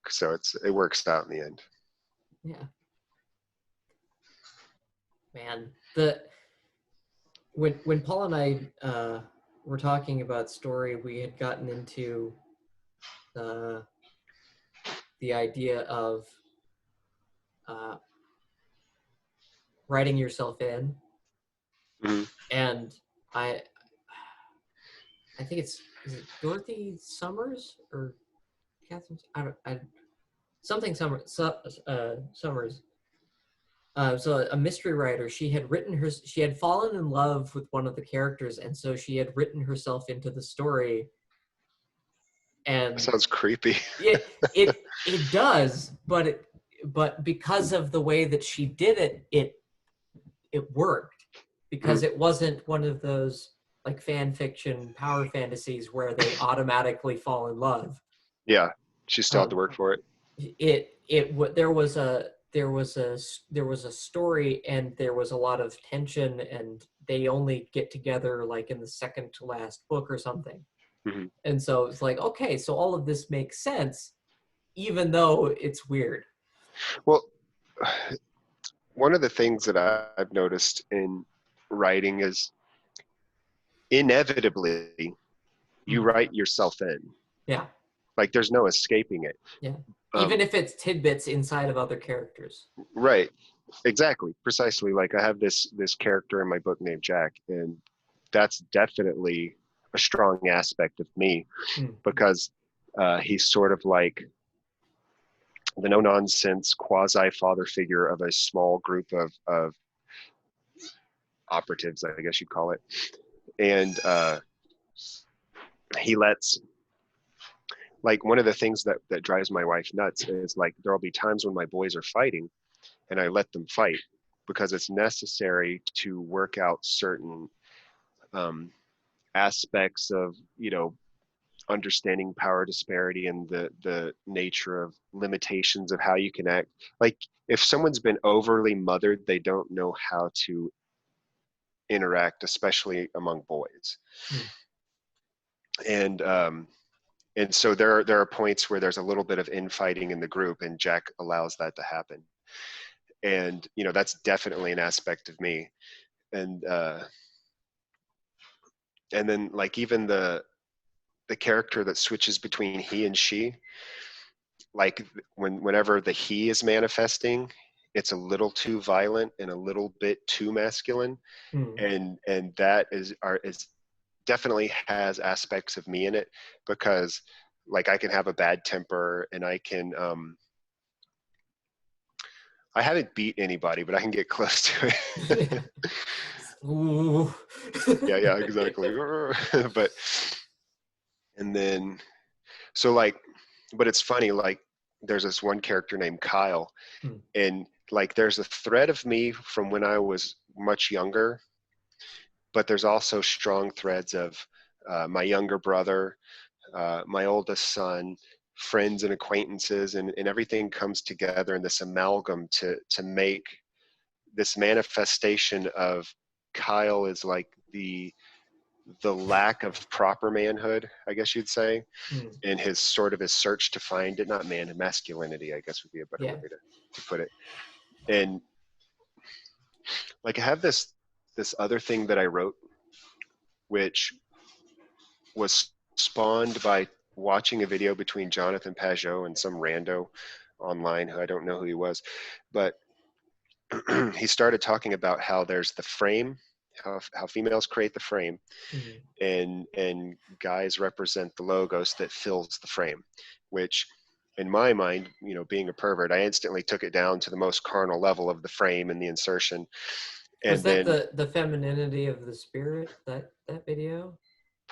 B: so it works out in the end.
A: Yeah, man. When Paul and I were talking about story, we had gotten into the idea of writing yourself in, and I think is it Dorothy Summers or Catherine? Summers. So a mystery writer. She had fallen in love with one of the characters, and so she had written herself into the story. And
B: that sounds creepy.
A: it does, but because of the way that she did it, it worked, because it wasn't one of those like fan fiction power fantasies where they automatically fall in love.
B: Yeah, she still had to work for it.
A: There was a story, and there was a lot of tension, and they only get together like in the second to last book or something.
B: Mm-hmm.
A: And so it's like, okay, so all of this makes sense, even though it's weird.
B: Well, one of the things that I've noticed in writing is inevitably you write yourself in.
A: Yeah.
B: Like there's no escaping it.
A: Yeah. Even if it's tidbits inside of other characters.
B: Right. Exactly. Precisely. Like I have this character in my book named Jack, and that's definitely a strong aspect of me because he's sort of like the no nonsense quasi father figure of a small group of operatives, I guess you'd call it. And he lets, like, one of the things that drives my wife nuts is like there'll be times when my boys are fighting and I let them fight because it's necessary to work out certain aspects of, you know, understanding power disparity and the nature of limitations of how you can act. Like if someone's been overly mothered, they don't know how to interact, especially among boys. And so there are points where there's a little bit of infighting in the group, and Jack allows that to happen. And you know, that's definitely an aspect of me. And then like even the character that switches between he and she, like whenever the he is manifesting, it's a little too violent and a little bit too masculine. And that is definitely has aspects of me in it, because like I can have a bad temper and I can I haven't beat anybody, but I can get close to it.
A: Ooh.
B: yeah, exactly. But and then so like, but it's funny, like there's this one character named Kyle, and like there's a thread of me from when I was much younger, but there's also strong threads of my younger brother, my oldest son, friends and acquaintances, and everything comes together in this amalgam to make this manifestation of Kyle is like the lack of proper manhood, I guess you'd say, in his sort of his search to find it, not man, masculinity, I guess would be a better way to put it. And like I have this other thing that I wrote, which was spawned by watching a video between Jonathan Pajot and some rando online who I don't know who he was, but he started talking about how there's the frame, how females create the frame, and guys represent the logos that fills the frame, which in my mind, you know, being a pervert, I instantly took it down to the most carnal level of the frame and the insertion. And
A: was that then the femininity of the spirit, that video?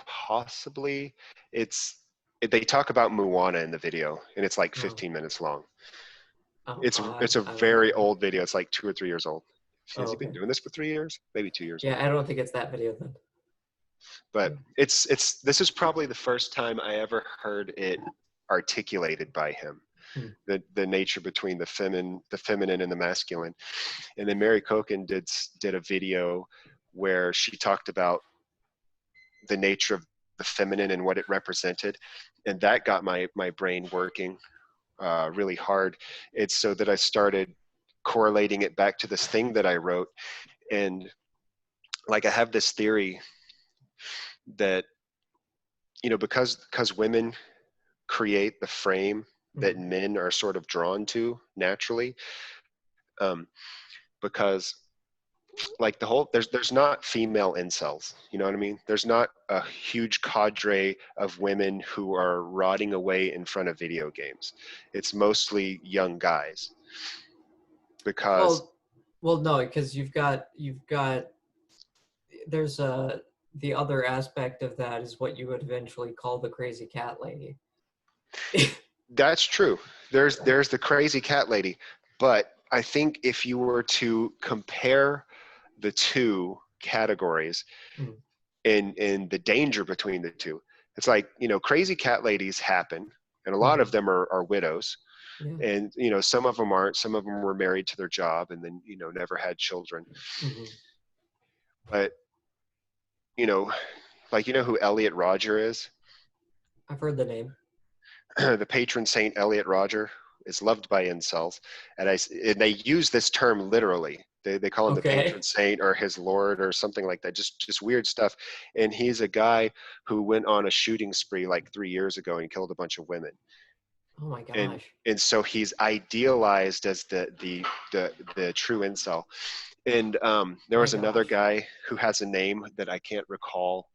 B: Possibly. They talk about Moana in the video, and it's like 15 minutes long. It's a very old video. It's like 2 or 3 years old. Has he been doing this for 3 years? Maybe 2 years.
A: Yeah, I don't think it's that video then.
B: But this is probably the first time I ever heard it articulated by him. The nature between the feminine and the masculine. And then Mary Koken did a video where she talked about the nature of the feminine and what it represented, and that got my brain working really hard. It's so that I started correlating it back to this thing that I wrote. And like I have this theory that, you know, because women create the frame that men are sort of drawn to naturally, because like there's not female incels, you know what I mean? There's not a huge cadre of women who are rotting away in front of video games. It's mostly young guys. Because
A: well no, because you've got there's the other aspect of that is what you would eventually call the crazy cat lady.
B: That's true. There's the crazy cat lady, but I think if you were to compare the two categories, and the danger between the two. It's like, crazy cat ladies happen, and a lot of them are widows.
A: Yeah.
B: And, some of them aren't. Some of them were married to their job and then, never had children. But, like, who Elliot Rodger is?
A: I've heard the name.
B: The patron saint Elliot Rodger is loved by incels. And they use this term literally. They call him the patron saint or his lord or something like that. Just weird stuff. And he's a guy who went on a shooting spree like 3 years ago and killed a bunch of women.
A: Oh my gosh.
B: And so he's idealized as the true incel. And there was another guy who has a name that I can't recall.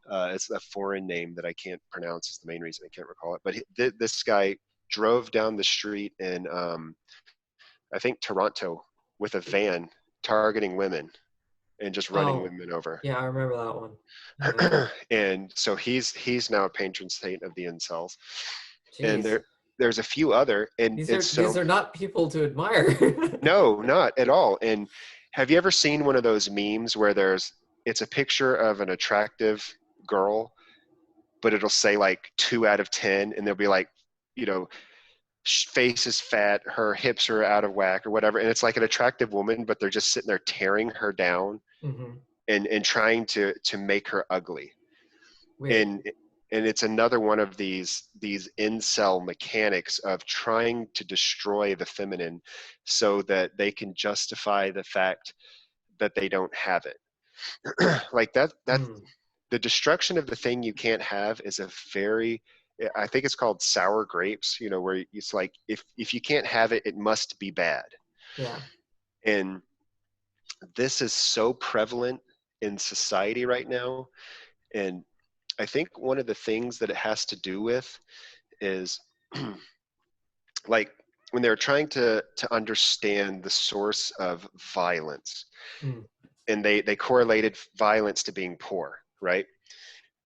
B: It's a foreign name that I can't pronounce. Is the main reason I can't recall it. But this guy drove down the street in I think Toronto with a van targeting women and just running women over.
A: Yeah, I remember that one. Yeah.
B: And so he's now a patron saint of the incels.
A: Jeez.
B: And there's a few other, and
A: these are not people to admire.
B: No, not at all. And have you ever seen one of those memes where it's a picture of an attractive girl, but it'll say like 2 out of 10, and they'll be like, face is fat, her hips are out of whack or whatever, and it's like an attractive woman, but they're just sitting there tearing her down and trying to make her ugly. Weird. And it's another one of these incel mechanics of trying to destroy the feminine so that they can justify the fact that they don't have it. Like that the destruction of the thing you can't have is I think it's called sour grapes, where it's like, if you can't have it, it must be bad.
A: Yeah.
B: And this is so prevalent in society right now. And I think one of the things that it has to do with is like when they're trying to understand the source of violence, and they correlated violence to being poor, right?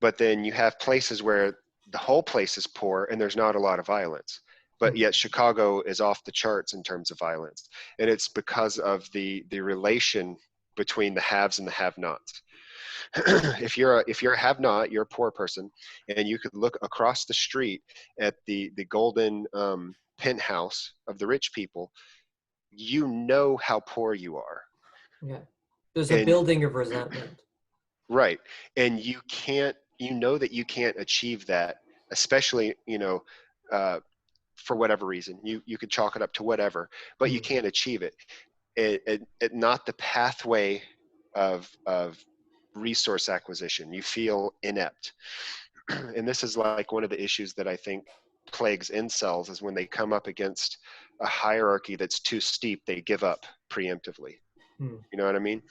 B: But then you have places where the whole place is poor and there's not a lot of violence, but yet Chicago is off the charts in terms of violence. And it's because of the relation between the haves and the have-nots. If you're a have-not, you're a poor person, and you could look across the street at the golden penthouse of the rich people, how poor you are.
A: Yeah. There's a building of resentment.
B: Right. And you know that you can't achieve that, especially, for whatever reason. You could chalk it up to whatever, but you can't achieve it. It not the pathway of resource acquisition. You feel inept. And this is like one of the issues that I think plagues incels, is when they come up against a hierarchy that's too steep, they give up preemptively. You know what I mean?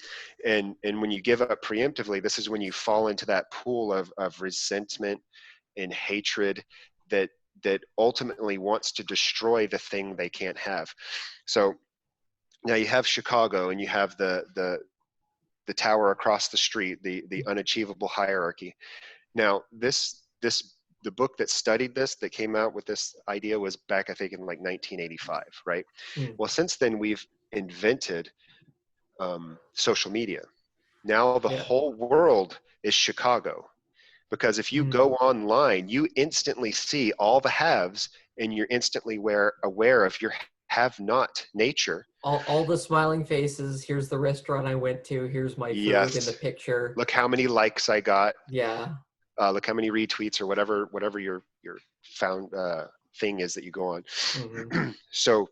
B: And when you give up preemptively, this is when you fall into that pool of resentment and hatred that ultimately wants to destroy the thing they can't have. So now you have Chicago, and you have the tower across the street, the unachievable hierarchy. Now the book that studied this, that came out with this idea, was back, I think, in like 1985, right? Well, since then we've invented social media. Now the whole world is Chicago, because if you go online, you instantly see all the haves, and you're instantly aware of your have-not nature.
A: All the smiling faces. Here's the restaurant I went to. Here's my food in the picture.
B: Look how many likes I got.
A: Yeah.
B: Look how many retweets, or whatever your found thing is that you go on. So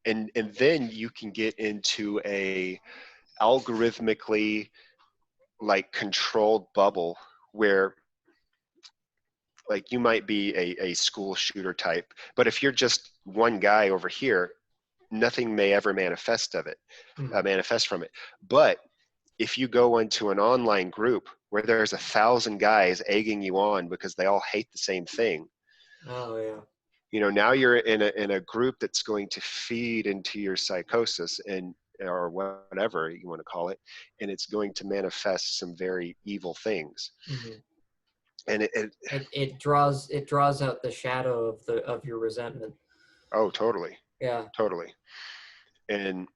B: and then you can get into a algorithmically like controlled bubble where like you might be a school shooter type, but if you're just one guy over here, nothing may ever manifest from it. But if you go into an online group where there's 1,000 guys egging you on because they all hate the same thing.
A: Oh yeah.
B: Now you're in a group that's going to feed into your psychosis or whatever you want to call it, and it's going to manifest some very evil things. And
A: it draws out the shadow of your resentment.
B: Oh, totally.
A: Yeah.
B: Totally. And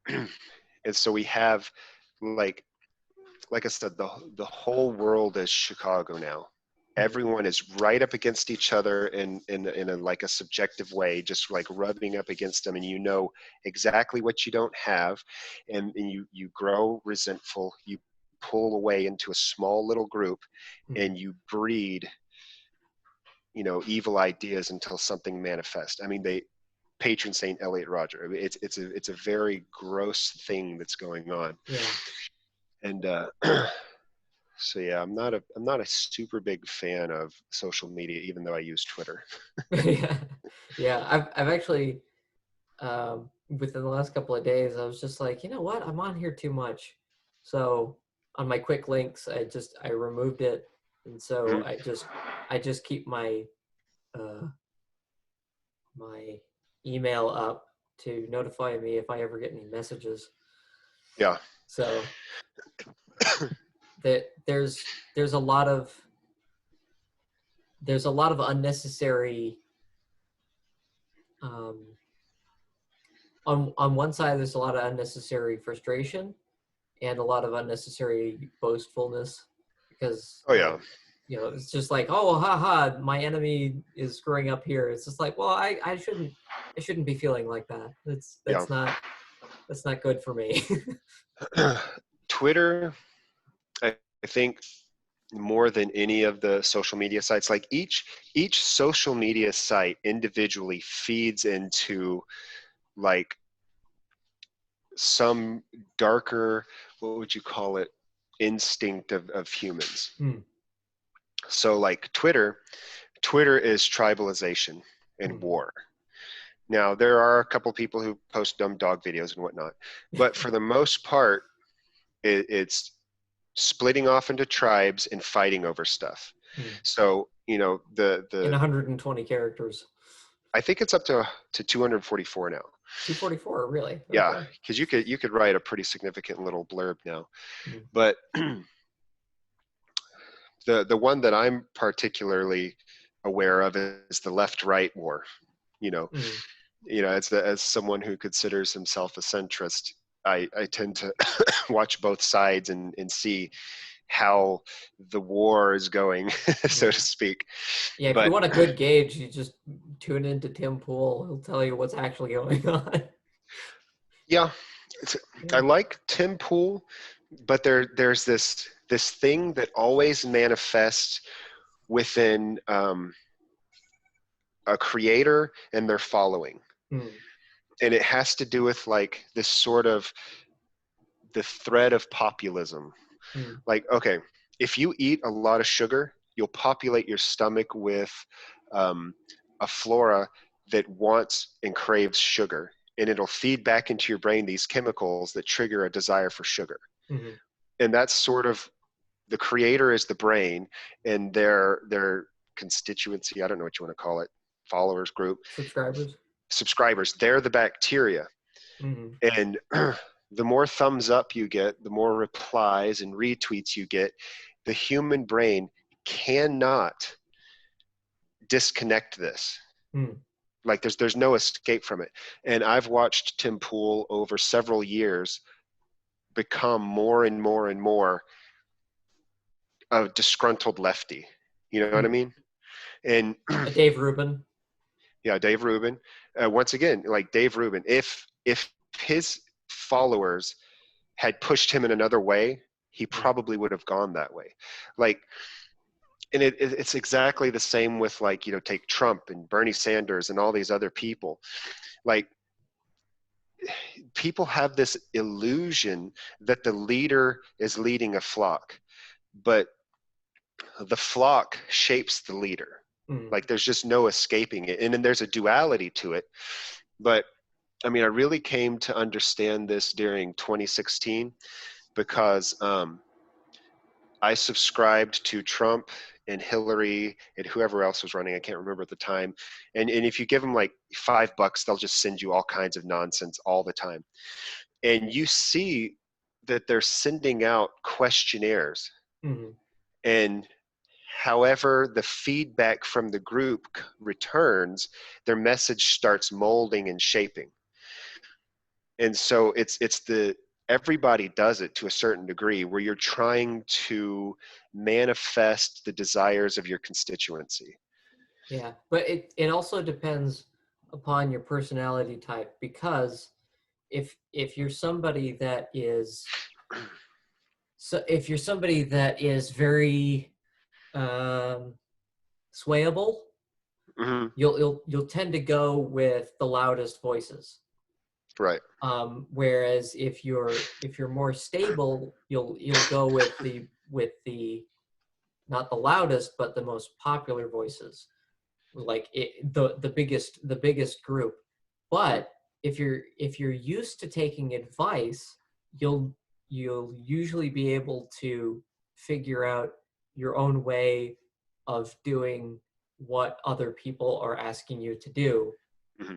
B: so we have like like I said, the whole world is Chicago now. Everyone is right up against each other in a like a subjective way, just like rubbing up against them, and you know exactly what you don't have, and you grow resentful. You pull away into a small little group, and you breed, evil ideas until something manifests. I mean, patron saint Elliot Rodger. I mean, it's a very gross thing that's going on.
A: Yeah.
B: And so yeah, I'm not a super big fan of social media, even though I use Twitter.
A: Yeah. I've actually within the last couple of days, I was just like, you know what, I'm on here too much. So on my quick links, I removed it, and so I just keep my my email up to notify me if I ever get any messages.
B: Yeah.
A: So that there's a lot of unnecessary on one side there's a lot of unnecessary frustration and a lot of unnecessary boastfulness, because it's just like, oh, haha, my enemy is screwing up here. It's just like, well, I shouldn't be feeling like that. That's not good for me.
B: Twitter, I think, more than any of the social media sites, like each social media site individually feeds into like some darker, what would you call it, instinct of humans. So like Twitter is tribalization and war. Now, there are a couple people who post dumb dog videos and whatnot, but for the most part, it's splitting off into tribes and fighting over stuff. So, the
A: in 120 characters.
B: I think it's up to 244 now.
A: 244, really?
B: Yeah, because you could write a pretty significant little blurb now. But the one that I'm particularly aware of is the left-right war. As someone who considers himself a centrist, I tend to watch both sides and see how the war is going, so to speak.
A: Yeah, if you want a good gauge, you just tune into Tim Pool. He'll tell you what's actually going on.
B: Yeah, I like Tim Pool, but there's this thing that always manifests within a creator and their following. And it has to do with like this sort of the thread of populism. Like, okay, if you eat a lot of sugar, you'll populate your stomach with a flora that wants and craves sugar, and it'll feed back into your brain these chemicals that trigger a desire for sugar. And that's sort of, the creator is the brain, and their constituency, I don't know what you want to call it, followers group, subscribers, they're the bacteria. And the more thumbs up you get, the more replies and retweets you get, the human brain cannot disconnect this. Like there's no escape from it. And I've watched Tim Pool over several years become more and more and more a disgruntled lefty. You know what I mean? And
A: Dave Rubin.
B: Yeah, Dave Rubin. Once again, like Dave Rubin, if his followers had pushed him in another way, he probably would have gone that way. Like, and it's exactly the same with, like, take Trump and Bernie Sanders and all these other people. Like, people have this illusion that the leader is leading a flock, but the flock shapes the leader. Like, there's just no escaping it. And then there's a duality to it. But I mean, I really came to understand this during 2016 because I subscribed to Trump and Hillary and whoever else was running. I can't remember at the time. And if you give them like $5, they'll just send you all kinds of nonsense all the time. And you see that they're sending out questionnaires. And however the feedback from the group returns, their message starts molding and shaping. And so it's the everybody does it to a certain degree, where you're trying to manifest the desires of your constituency.
A: Yeah, but it also depends upon your personality type, because if you're somebody that is if you're somebody that is very swayable,
B: Mm-hmm.
A: you'll tend to go with the loudest voices.
B: Right.
A: Whereas if you're more stable, you'll go with the not the loudest but the most popular voices, like the biggest group. But if you're used to taking advice, you'll usually be able to figure out your own way of doing what other people are asking you to do.
B: Mm-hmm.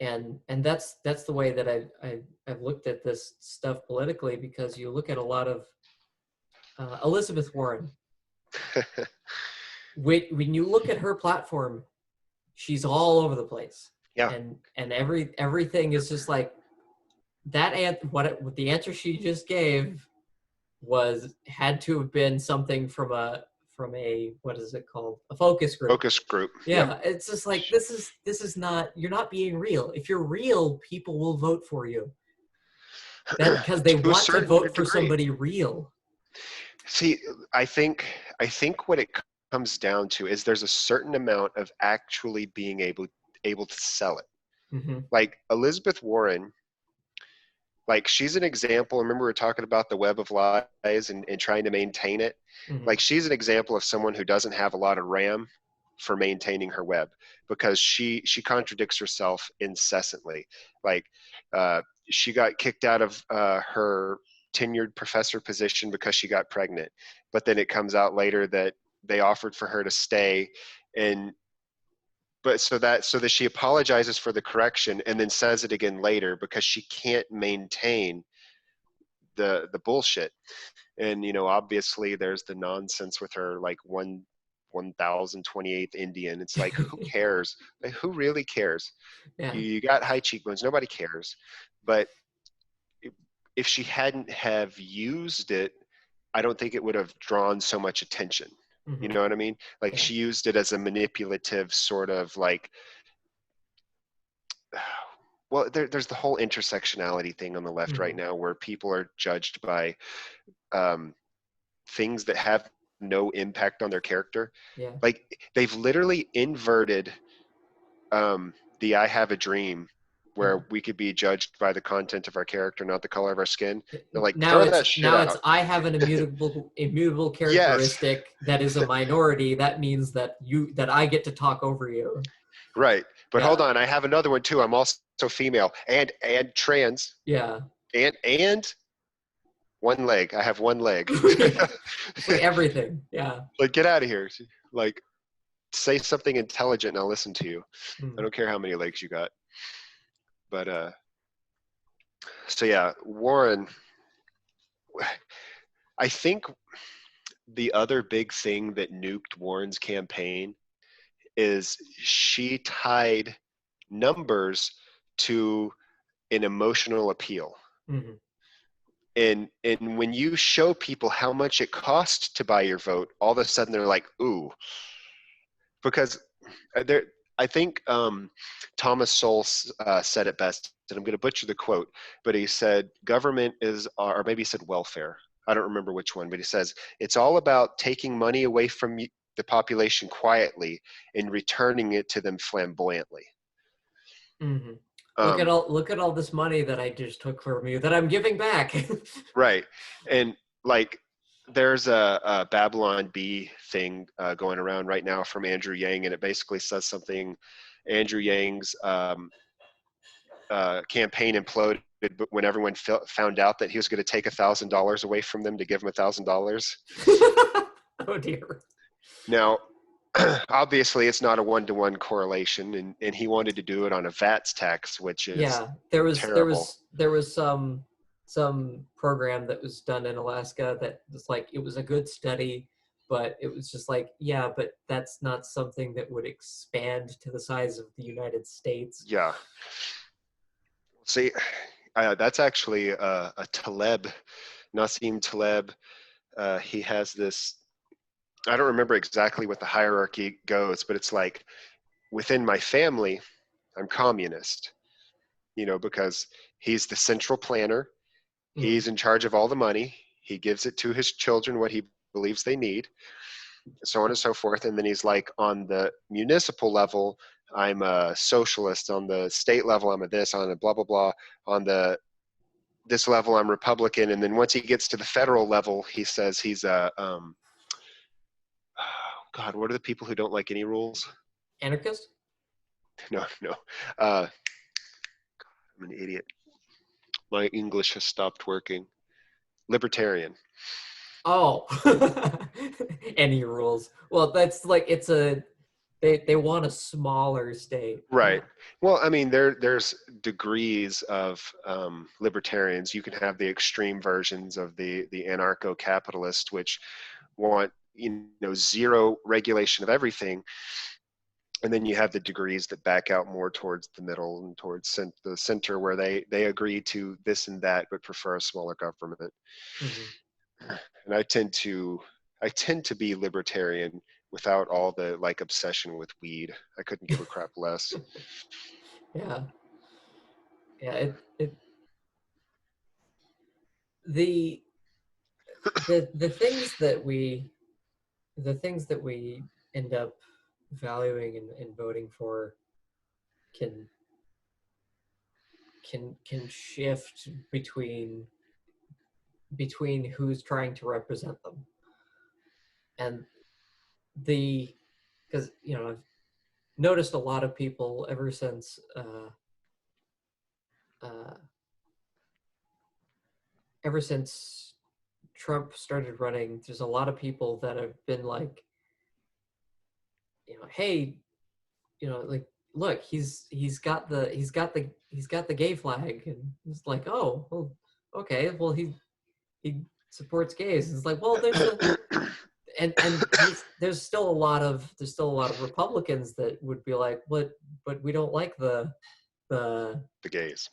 A: And that's the way that I've looked at this stuff politically, because you look at a lot of Elizabeth Warren. When you look at her platform, she's all over the place.
B: Yeah.
A: And everything is just like that. What the answer she just gave had to have been something from a what is it called, a focus group.
B: Focus group.
A: Yeah,
B: Yep.
A: it's just like this is not, you're not being real. If you're real, people will vote for you. That because they want to vote for somebody real.
B: See, I think what it comes down to is there's a certain amount of actually being able to sell it.
A: Mm-hmm.
B: Like Elizabeth Warren, like she's an example. Remember we were talking about the web of lies and trying to maintain it.
A: Mm-hmm.
B: Like she's an example of someone who doesn't have a lot of RAM for maintaining her web, because she contradicts herself incessantly. Like she got kicked out of her tenured professor position because she got pregnant, but then it comes out later that they offered for her to stay, and but so that she apologizes for the correction and then says it again later because she can't maintain the bullshit. And obviously there's the nonsense with her, like 1028th Indian. It's like, who cares? Like, who really cares?
A: Yeah.
B: You got high cheekbones, nobody cares. But if she hadn't have used it, I don't think it would have drawn so much attention. Mm-hmm. You know what I mean? Like, yeah. She used it as a manipulative sort of like, well, there's the whole intersectionality thing on the left right now, where people are judged by things that have no impact on their character.
A: Yeah.
B: Like, they've literally inverted the I have a dream, where we could be judged by the content of our character, not the color of our skin. They're like, throw that shit out.
A: It's I have an immutable characteristic. Yes. That is a minority. That means that I get to talk over you.
B: Right. But hold on, I have another one too. I'm also female and trans.
A: Yeah.
B: And one leg. I have one leg.
A: Like everything. Yeah.
B: Like, get out of here. Like, say something intelligent and I'll listen to you. I don't care how many legs you got. But so yeah, Warren, I think the other big thing that nuked Warren's campaign is she tied numbers to an emotional appeal. Mm-hmm. And when you show people how much it costs to buy your vote, all of a sudden they're like, ooh. Because I think Thomas Sowell said it best, and I'm going to butcher the quote, but he said government is, or maybe he said welfare. I don't remember which one, but he says it's all about taking money away from the population quietly and returning it to them flamboyantly.
A: Mm-hmm. Look at all this money that I just took from you that I'm giving back.
B: Right. And like, there's a Babylon Bee thing going around right now from Andrew Yang, and it basically says something. Andrew Yang's campaign imploded when everyone found out that he was going to take $1,000 away from them to give them $1,000.
A: Oh dear.
B: Now, obviously, it's not a one-to-one correlation, and he wanted to do it on a VAT tax, which is terrible.
A: There was some program that was done in Alaska that was like, it was a good study, but it was just like, yeah, but that's not something that would expand to the size of the United States.
B: Yeah. See, That's actually a Taleb, Nassim Taleb. He has this, I don't remember exactly what the hierarchy goes, but it's like within my family, I'm communist, because he's the central planner. He's in charge of all the money. He gives it to his children what he believes they need, so on and so forth. And then he's like, on the municipal level, I'm a socialist. On the state level, I'm a this. On a blah, blah, blah. On this level, I'm Republican. And then once he gets to the federal level, he says he's a, God, what are the people who don't like any rules?
A: Anarchist?
B: No. I'm an idiot. My English has stopped working. Libertarian.
A: Oh, any rules? Well, that's like they want a smaller state.
B: Right. Well, I mean, there's degrees of libertarians. You can have the extreme versions of the anarcho-capitalist, which want zero regulation of everything, and then you have the degrees that back out more towards the middle and towards the center, where they agree to this and that, but prefer a smaller government. And I tend to be libertarian without all the like obsession with weed. I couldn't give a crap less.
A: Yeah. It the the things that we end up valuing and voting for can shift between who's trying to represent them. And because I've noticed a lot of people ever since uh, Trump started running. There's a lot of people that have been like, hey, like, look, he's got the gay flag, and it's like, oh, well, okay, well, he supports gays. It's like, well, there's there's still a lot of Republicans that would be like, but we don't like the
B: gays.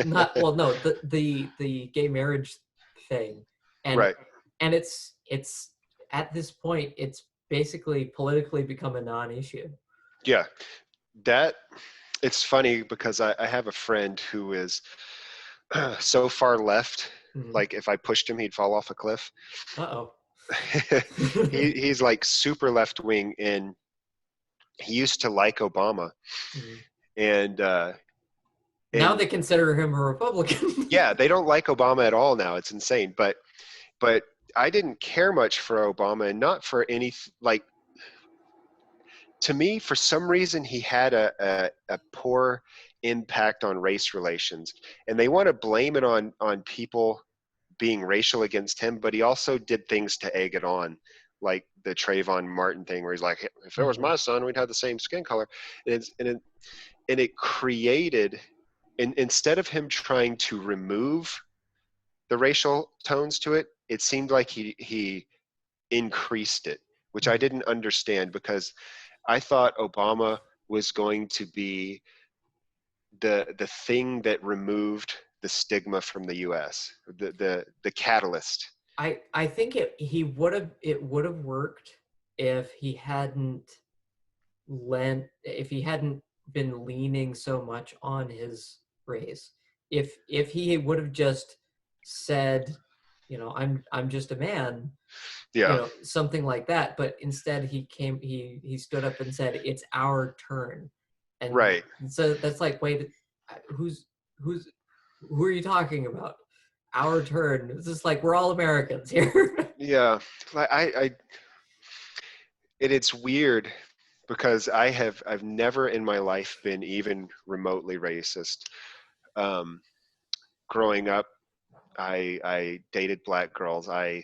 A: Not, well, no, the gay marriage thing, and
B: right.
A: And it's at this point, it's basically politically become a non-issue.
B: Yeah, that it's funny because I have a friend who is so far left. Like if I pushed him, he'd fall off a cliff.
A: Uh-oh.
B: He's like super left wing, and he used to like Obama. And
A: now they consider him a Republican.
B: Yeah, they don't like Obama at all now. It's insane. But I didn't care much for Obama, and not for any, like, to me, for some reason, he had a poor impact on race relations, and they want to blame it on people being racial against him, but he also did things to egg it on, like the Trayvon Martin thing, where he's like, if it was my son, we'd have the same skin color. And it created, instead of him trying to remove the racial tones to it, it seemed like he increased it, which I didn't understand, because I thought Obama was going to be the thing that removed the stigma from the U.S., the catalyst.
A: I think it would have worked if he hadn't been leaning so much on his race. If he would have just said, I'm just a man, something like that. But instead, he stood up and said, it's our turn. And
B: right.
A: So that's like, wait, who are you talking about? Our turn. It's just like, we're all Americans here.
B: Yeah. It's weird, because I've never in my life been even remotely racist. Growing up, I dated black girls. I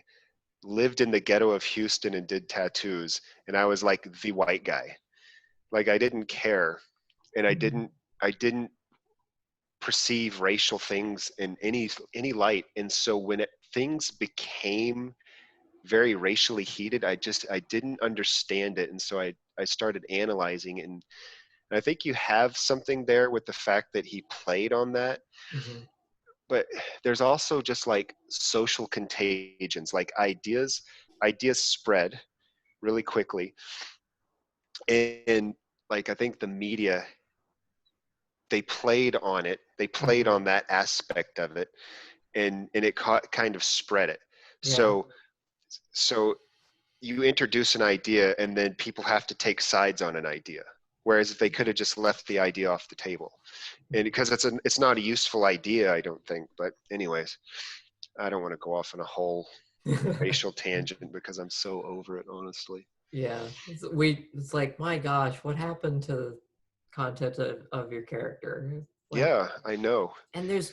B: lived in the ghetto of Houston and did tattoos, and I was like the white guy. Like, I didn't care, and I didn't perceive racial things in any light. And so when things became very racially heated, I didn't understand it, and so I started analyzing it, and I think you have something there with the fact that he played on that. but there's also just like social contagions, like ideas spread really quickly. And like, I think the media, they played on it. They played
A: Mm-hmm.
B: on that aspect of it, and it kind of spread it.
A: Yeah.
B: So you introduce an idea, and then people have to take sides on an idea. Whereas if they could have just left the idea off the table, and because it's not a useful idea, I don't think. But anyways, I don't want to go off on a whole racial tangent because I'm so over it, honestly.
A: Yeah. It's like, my gosh, what happened to the content of your character? Like,
B: Yeah, I know.
A: and there's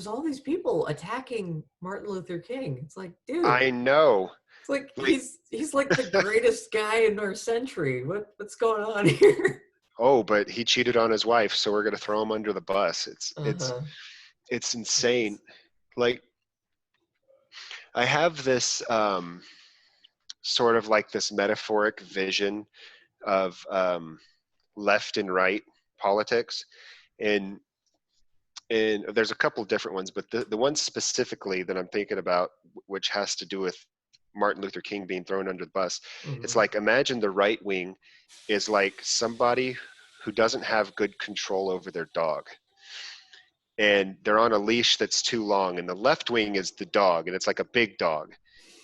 A: all these people attacking Martin Luther King. It's like, dude,
B: I know.
A: it's like
B: Like,
A: he's like the greatest guy in our century. What's going on here?
B: oh, but he cheated on his wife, so we're gonna throw him under the bus.
A: Uh-huh.
B: It's insane. Like, I have this sort of like this metaphoric vision of left and right politics, and there's a couple different ones, but the one specifically that I'm thinking about, which has to do with Martin Luther King being thrown under the bus, it's
A: Mm-hmm.
B: like, imagine the right wing is like somebody who doesn't have good control over their dog, and they're on a leash that's too long, and the left wing is the dog, and it's like a big dog,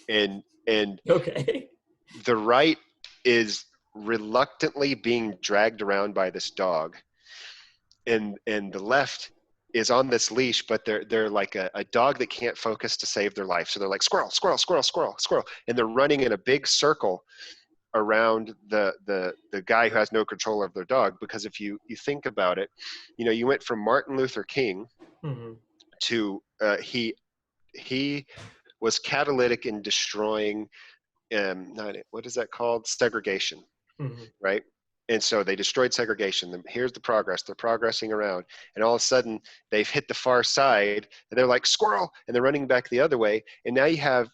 B: and
A: Okay.
B: the right is reluctantly being dragged around by this dog, and the left is on this leash, but they're like a dog that can't focus to save their life, so they're like, squirrel, squirrel, squirrel, squirrel, squirrel, and they're running in a big circle around the guy who has no control of their dog. Because if you think about it, you went from Martin Luther King
A: Mm-hmm.
B: to he was catalytic in destroying what is that called, segregation,
A: Mm-hmm.
B: right? And so they destroyed segregation. And here's the progress. They're progressing around, and all of a sudden they've hit the far side, and they're like, squirrel, and they're running back the other way. And now you have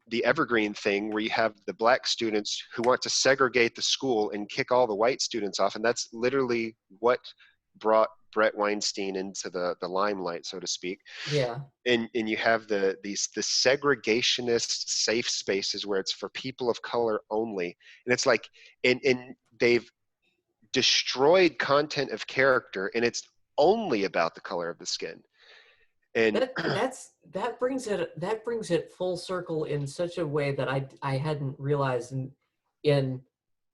B: the evergreen thing where you have the black students who want to segregate the school and kick all the white students off. And that's literally what brought Brett Weinstein into the limelight, so to speak.
A: Yeah.
B: And you have the segregationist safe spaces where it's for people of color only, and it's like, and they've destroyed content of character, and it's only about the color of the skin. And
A: That brings it full circle in such a way that I hadn't realized in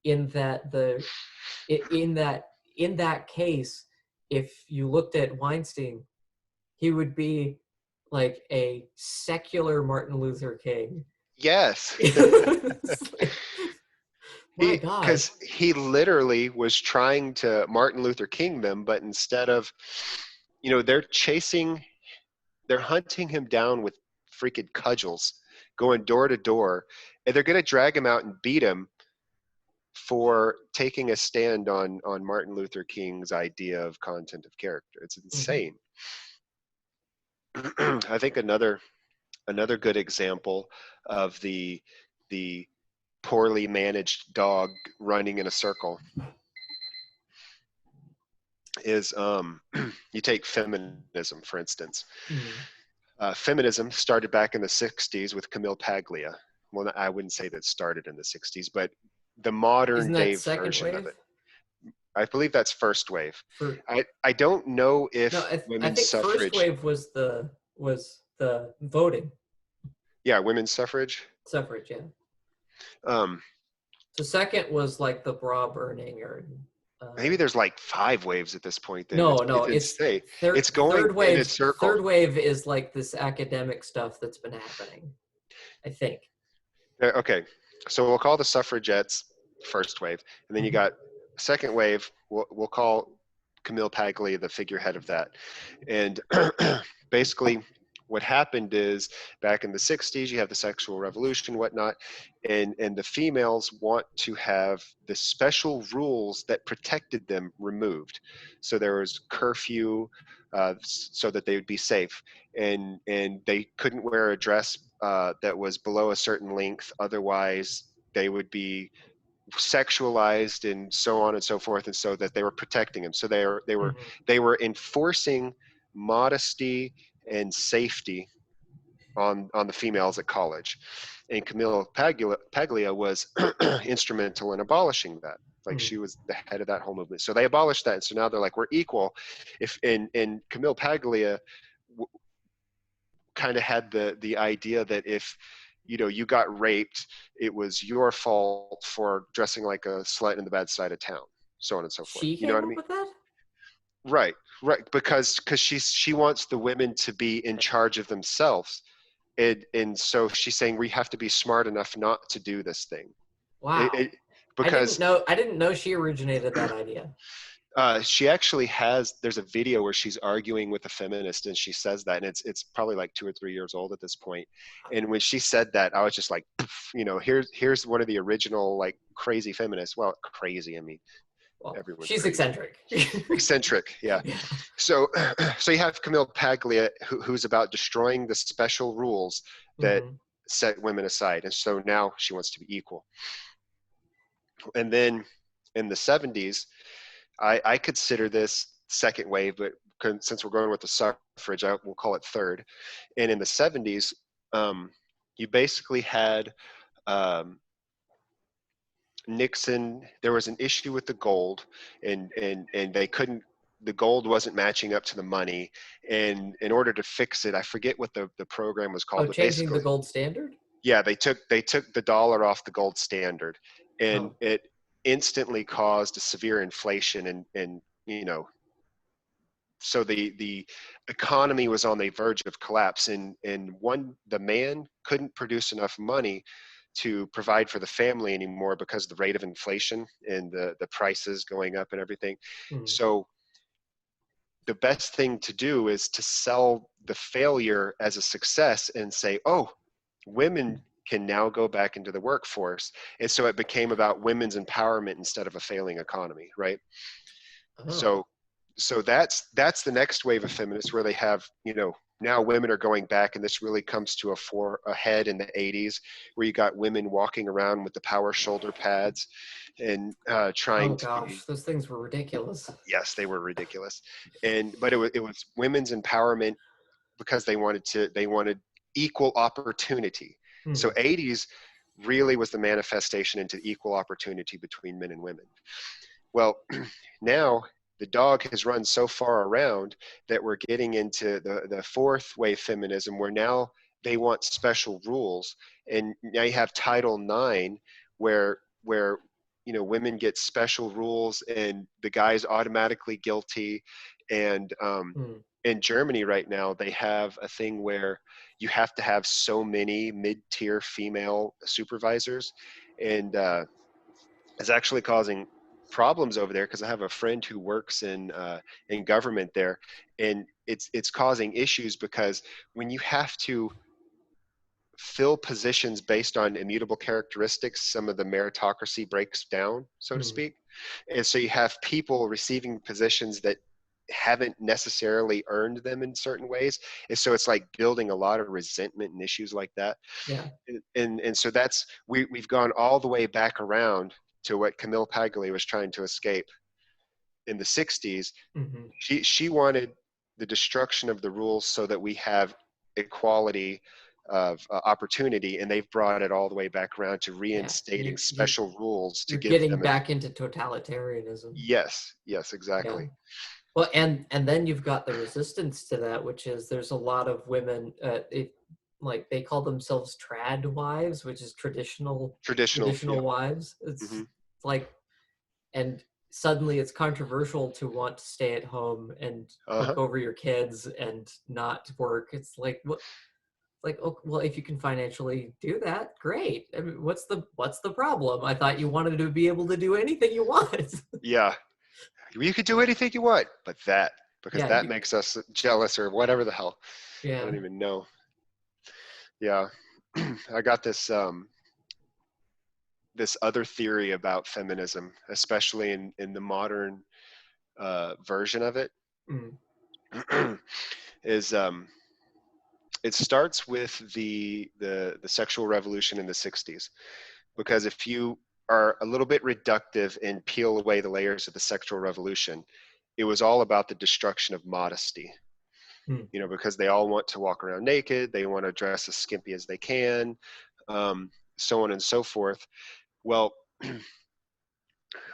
A: in that the in that case, if you looked at Weinstein, he would be like a secular Martin Luther King.
B: yes,
A: Like, my gosh.
B: because he literally was trying to Martin Luther King them, but instead of, they're hunting him down with freaking cudgels, going door to door, and they're going to drag him out and beat him for taking a stand on Martin Luther King's idea of content of character. It's
A: Mm-hmm.
B: insane. I think another good example of the poorly managed dog running in a circle is you take feminism, for instance.
A: Mm-hmm.
B: Feminism started back in the 60s with Camille Paglia. Well, I wouldn't say that started in the 60s, but the modern
A: Isn't
B: day
A: that second
B: version of
A: wave?
B: it. I believe that's first wave.
A: For
B: I don't know
A: no,
B: if
A: I
B: women's
A: think first
B: suffrage.
A: wave was the voting
B: Yeah, women's suffrage.
A: suffrage. Yeah.
B: Um,
A: So second was like the bra burning or
B: maybe there's like 5 waves at this point. Then
A: no,
B: it's
A: it's
B: insane. It's going
A: third
B: in a
A: wave.
B: circle.
A: Third wave is like this academic stuff that's been happening, I think.
B: Okay, so we'll call the suffragettes first wave, and then you got second wave. We'll call Camille Paglia the figurehead of that. And basically, what happened is, back in the 60s, you have the sexual revolution, whatnot, and the females want to have the special rules that protected them removed. So there was curfew, so that they would be safe, and they couldn't wear a dress that was below a certain length, otherwise they would be sexualized, and so on and so forth, and so that they were protecting them. So they were
A: Mm-hmm.
B: they were enforcing modesty and safety on the females at college. And Camille Paglia was instrumental in abolishing that. Like she was the head of that whole movement. So they abolished that. And so now they're like, we're equal. And Camille Paglia kind of had the idea that if, you know, you got raped, it was your fault for dressing like a slut in the bad side of town, so on and so forth.
A: She
B: You know
A: came
B: what I
A: up
B: mean?
A: with that?
B: Right, right. Because she wants the women to be in charge of themselves. And so she's saying we have to be smart enough not to do this thing.
A: Wow.
B: Because
A: I didn't know she originated that idea.
B: she actually there's a video where she's arguing with a feminist and she says that, and it's probably like 2 or 3 years old at this point. And when she said that, I was just like, you know, here's one of the original like crazy feminists. Well, crazy, I mean,
A: Well,
B: everyone's
A: she's
B: crazy.
A: eccentric.
B: Eccentric, yeah. So you have Camille Paglia who's about destroying the special rules that set women aside, and so now she wants to be equal. And then in the 70s, I consider this second wave, but since we're going with the suffrage, we'll call it third. And in the 70s, you basically had Nixon. There was an issue with the gold, and they couldn't. The gold wasn't matching up to the money, and in order to fix it, I forget what the program was called.
A: Oh,
B: But
A: changing the
B: basically,
A: gold standard?
B: yeah, they took the dollar off the gold standard, and it instantly caused a severe inflation, and you know, so the economy was on the verge of collapse, and the man couldn't produce enough money to provide for the family anymore because of the rate of inflation and the prices going up and everything. So the best thing to do is to sell the failure as a success and say, oh, women can now go back into the workforce. And so it became about women's empowerment instead of a failing economy, right? So that's the next wave of feminists, where they have, you know, now women are going back, and this really comes to a head in the 80s, where you got women walking around with the power shoulder pads and trying to be.
A: Those things were ridiculous.
B: Yes, they were ridiculous, but it was women's empowerment because they wanted equal opportunity. So 80s really was the manifestation into equal opportunity between men and women. Well, now the dog has run so far around that we're getting into the fourth wave feminism, where now they want special rules. And now you have Title IX, where you know, women get special rules and the guy's automatically guilty. And in Germany right now, they have a thing where you have to have so many mid-tier female supervisors, and it's actually causing problems over there, because I have a friend who works in government there, and it's causing issues, because when you have to fill positions based on immutable characteristics, some of the meritocracy breaks down, so to speak. And so you have people receiving positions that haven't necessarily earned them in certain ways. And so it's like building a lot of resentment and issues like that.
A: Yeah.
B: And so we've gone all the way back around to what Camille Paglia was trying to escape in the 60s. She wanted the destruction of the rules so that we have equality of opportunity, and they've brought it all the way back around to reinstating special rules to
A: you're
B: give
A: getting
B: them
A: back into totalitarianism.
B: Yes, exactly.
A: Yeah. Well, and then you've got the resistance to that, which is there's a lot of women, they call themselves trad wives, which is traditional wives. It's like, and suddenly it's controversial to want to stay at home and look over your kids and not work. It's like, what? Like, oh, well, if you can financially do that, great. I mean, what's the problem? I thought you wanted to be able to do anything you want.
B: Yeah, you could do anything you want, but that makes us jealous or whatever the hell.
A: Yeah.
B: I don't even know. Yeah, I got this this other theory about feminism, especially in the modern version of it, is it starts with the sexual revolution in the 60s, because if you are a little bit reductive and peel away the layers of the sexual revolution, it was all about the destruction of modesty. you know, because they all want to walk around naked. They want to dress as skimpy as they can, so on and so forth. Well,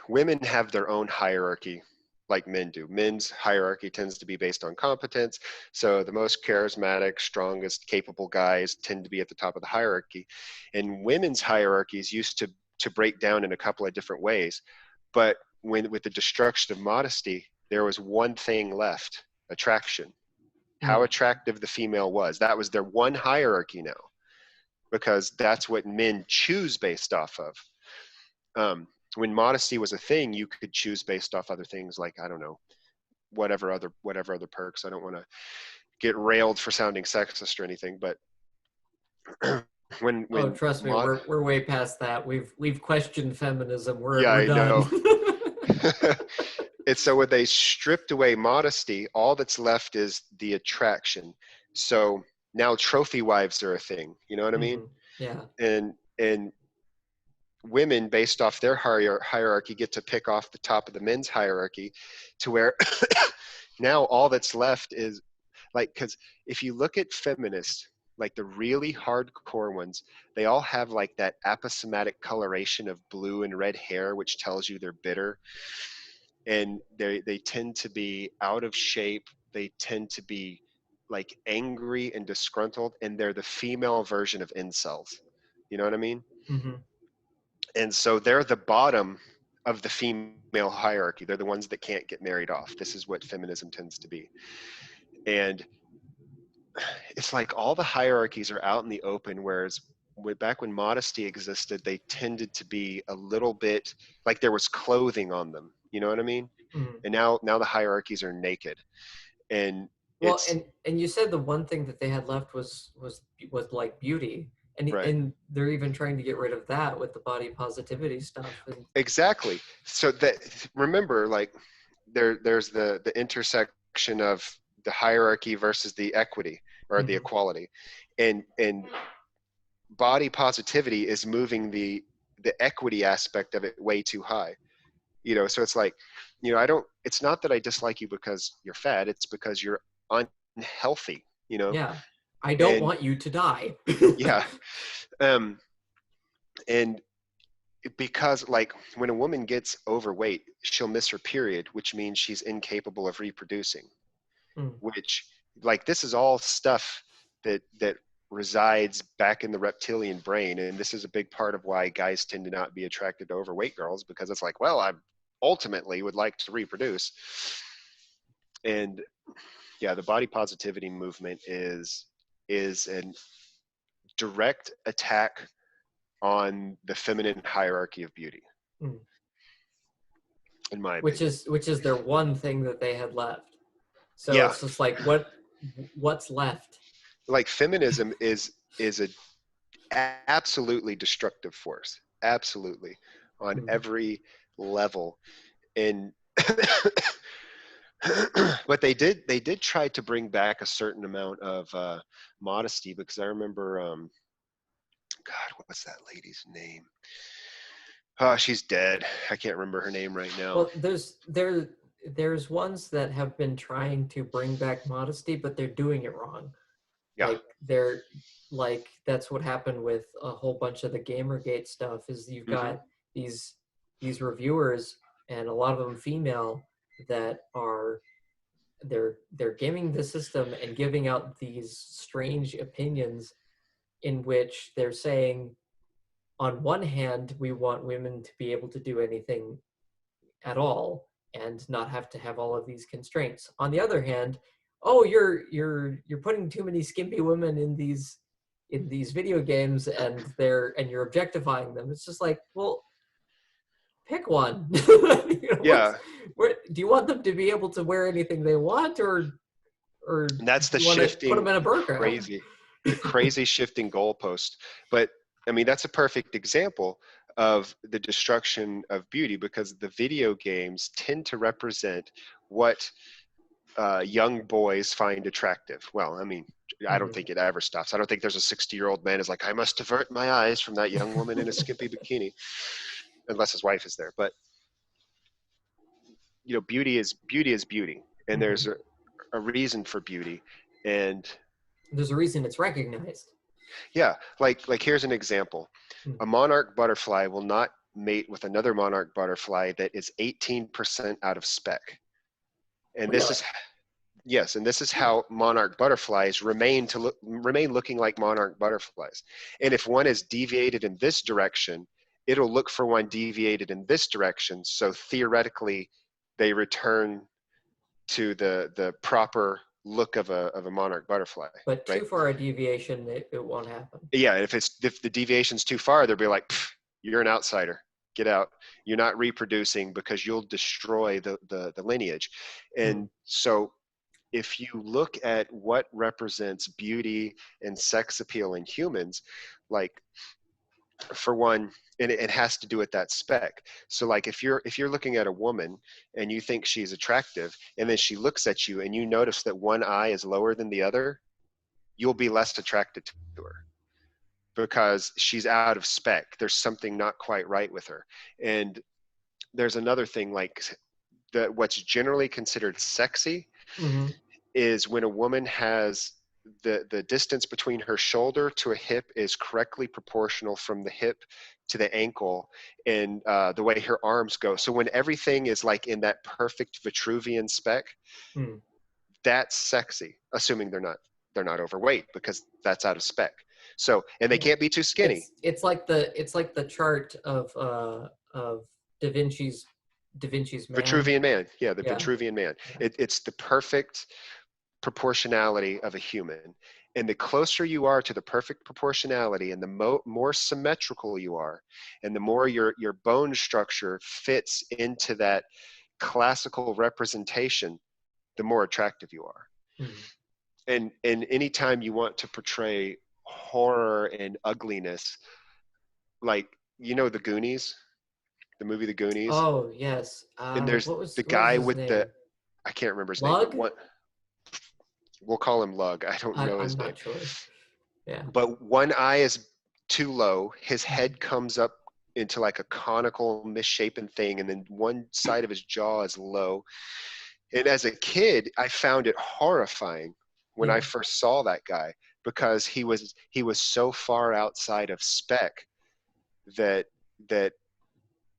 B: women have their own hierarchy like men do. Men's hierarchy tends to be based on competence. So the most charismatic, strongest, capable guys tend to be at the top of the hierarchy. And women's hierarchies used to break down in a couple of different ways. But with the destruction of modesty, there was one thing left: attraction. How attractive the female was. That was their one hierarchy now, because that's what men choose based off of. When modesty was a thing, you could choose based off other things like, I don't know, whatever other perks. I don't want to get railed for sounding sexist or anything, but when
A: trust me, we're way past that. We've questioned feminism.
B: Yeah,
A: We're
B: I
A: done.
B: know. And so when they stripped away modesty, all that's left is the attraction. So now trophy wives are a thing. You know what I mean?
A: Yeah.
B: And women, based off their hierarchy, get to pick off the top of the men's hierarchy, to where now all that's left is like, because if you look at feminists, like the really hardcore ones, they all have like that aposematic coloration of blue and red hair, which tells you they're bitter. And they tend to be out of shape. They tend to be like angry and disgruntled, and they're the female version of incels. You know what I mean?
A: Mm-hmm.
B: And so they're the bottom of the female hierarchy. They're the ones that can't get married off. This is what feminism tends to be. And it's like all the hierarchies are out in the open, whereas back when modesty existed, they tended to be a little bit like there was clothing on them. You know what I mean?
A: Mm-hmm.
B: And now the hierarchies are naked. And
A: well,
B: it's
A: and you said the one thing that they had left was like beauty,
B: right.
A: And they're even trying to get rid of that with the body positivity stuff. And
B: Exactly. So that, remember, like there's the intersection of the hierarchy versus the equity or the equality, and body positivity is moving the equity aspect of it way too high. You know, so it's like, you know, it's not that I dislike you because you're fat, it's because you're unhealthy, you know.
A: Yeah, I don't
B: And
A: want you to die.
B: yeah, and because like when a woman gets overweight, she'll miss her period, which means she's incapable of reproducing. Which, like, this is all stuff that resides back in the reptilian brain, and this is a big part of why guys tend to not be attracted to overweight girls, because it's like, well, I ultimately would like to reproduce. And yeah, the body positivity movement is a direct attack on the feminine hierarchy of beauty, in my opinion.
A: Which is their one thing that they had left. So
B: Yeah,
A: it's just like, what's left?
B: like feminism is a absolutely destructive force, absolutely, on every level. And but they did try to bring back a certain amount of modesty, because I remember God, what's that lady's name? Oh, she's dead. I can't remember her name right now.
A: Well, there's ones that have been trying to bring back modesty, but they're doing it wrong.
B: Yeah.
A: Like that's what happened with a whole bunch of the Gamergate stuff. Is you've got these reviewers, and a lot of them female, that are they're gaming the system and giving out these strange opinions in which they're saying, on one hand, we want women to be able to do anything at all and not have to have all of these constraints. On the other hand, oh, you're putting too many skimpy women in these video games, and you're objectifying them. It's just like, well, pick one.
B: Yeah.
A: Do you want them to be able to wear anything they want, or
B: And that's the
A: do you want to put them in a burqa?
B: crazy shifting goalpost. But I mean, that's a perfect example of the destruction of beauty, because the video games tend to represent what young boys find attractive. Well, I mean, I don't think it ever stops. I don't think there's a 60-year-old man who's like, I must avert my eyes from that young woman in a skimpy bikini, unless his wife is there. But you know, beauty is beauty, and there's a reason for beauty. And
A: there's a reason it's recognized.
B: yeah, like here's an example. A monarch butterfly will not mate with another monarch butterfly that is 18% out of spec. And
A: Really?
B: this is yes, and this is how monarch butterflies remain looking like monarch butterflies. And if one is deviated in this direction, it'll look for one deviated in this direction. So theoretically, they return to the proper look of a monarch butterfly.
A: But
B: Right?
A: too far a deviation, it won't happen.
B: Yeah, if the deviation's too far, they'll be like, you're an outsider. Get out. You're not reproducing because you'll destroy the lineage. And so if you look at what represents beauty and sex appeal in humans, like for one, and it has to do with that spec. So like if you're looking at a woman and you think she's attractive, and then she looks at you and you notice that one eye is lower than the other, you'll be less attracted to her because she's out of spec. There's something not quite right with her. And there's another thing, like what's generally considered sexy is when a woman has the distance between her shoulder to a hip is correctly proportional from the hip to the ankle, and the way her arms go. So when everything is like in that perfect Vitruvian spec, that's sexy, assuming they're not overweight, because that's out of spec. So, and they can't be too skinny.
A: It's like the chart of Da Vinci's man.
B: Vitruvian man. Yeah, the Vitruvian man. It's the perfect proportionality of a human. And the closer you are to the perfect proportionality, and the more symmetrical you are, and the more your bone structure fits into that classical representation, the more attractive you are. And anytime you want to portray horror and ugliness, like, the Goonies, the movie The Goonies.
A: Oh yes.
B: And there's the guy with the, I can't remember his name.
A: Lug?
B: What? We'll call him Lug. I don't know his name.
A: I'm not sure. Yeah.
B: But one eye is too low. His head comes up into like a conical, misshapen thing, and then one side of his jaw is low. And as a kid, I found it horrifying when I first saw that guy, because he was so far outside of spec that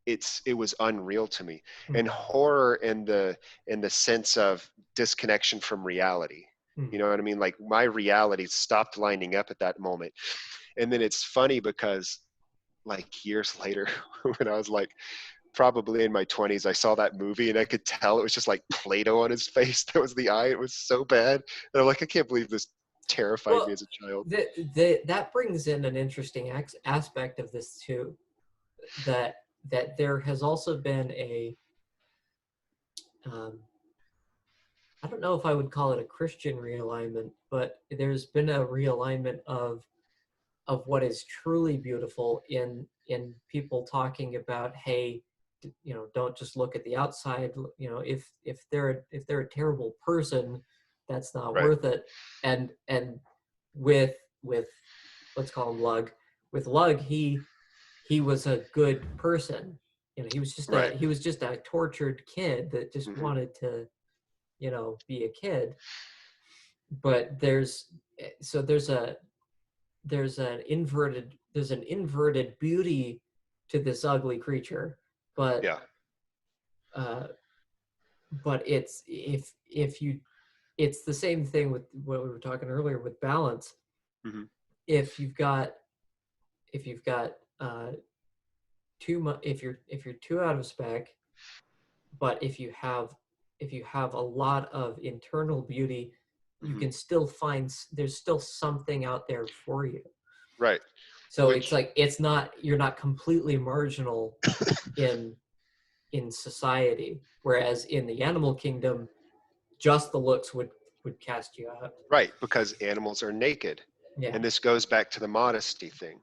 B: it was unreal to me. And horror in the sense of disconnection from reality. You know what I mean? Like my reality stopped lining up at that moment. And then it's funny because like years later, when I was like probably in my 20s, I saw that movie and I could tell it was just like Play-Doh on his face. That was the eye. It was so bad. And I'm like, I can't believe this terrified me as a child.
A: That brings in an interesting aspect of this too, that there has also been a I don't know if I would call it a Christian realignment, but there's been a realignment of what is truly beautiful in people talking about, hey, don't just look at the outside. If they're a terrible person, that's not worth it. And with let's call him Lug. With Lug, he was a good person. He was just a tortured kid that just wanted to be a kid. But there's an inverted beauty to this ugly creature, but but it's it's the same thing with what we were talking earlier with balance. If you're too out of spec, but if you have a lot of internal beauty, you can still there's still something out there for you.
B: Right.
A: So it's like you're not completely marginal in society, whereas in the animal kingdom, just the looks would cast you out.
B: Right, because animals are naked. Yeah. And this goes back to the modesty thing.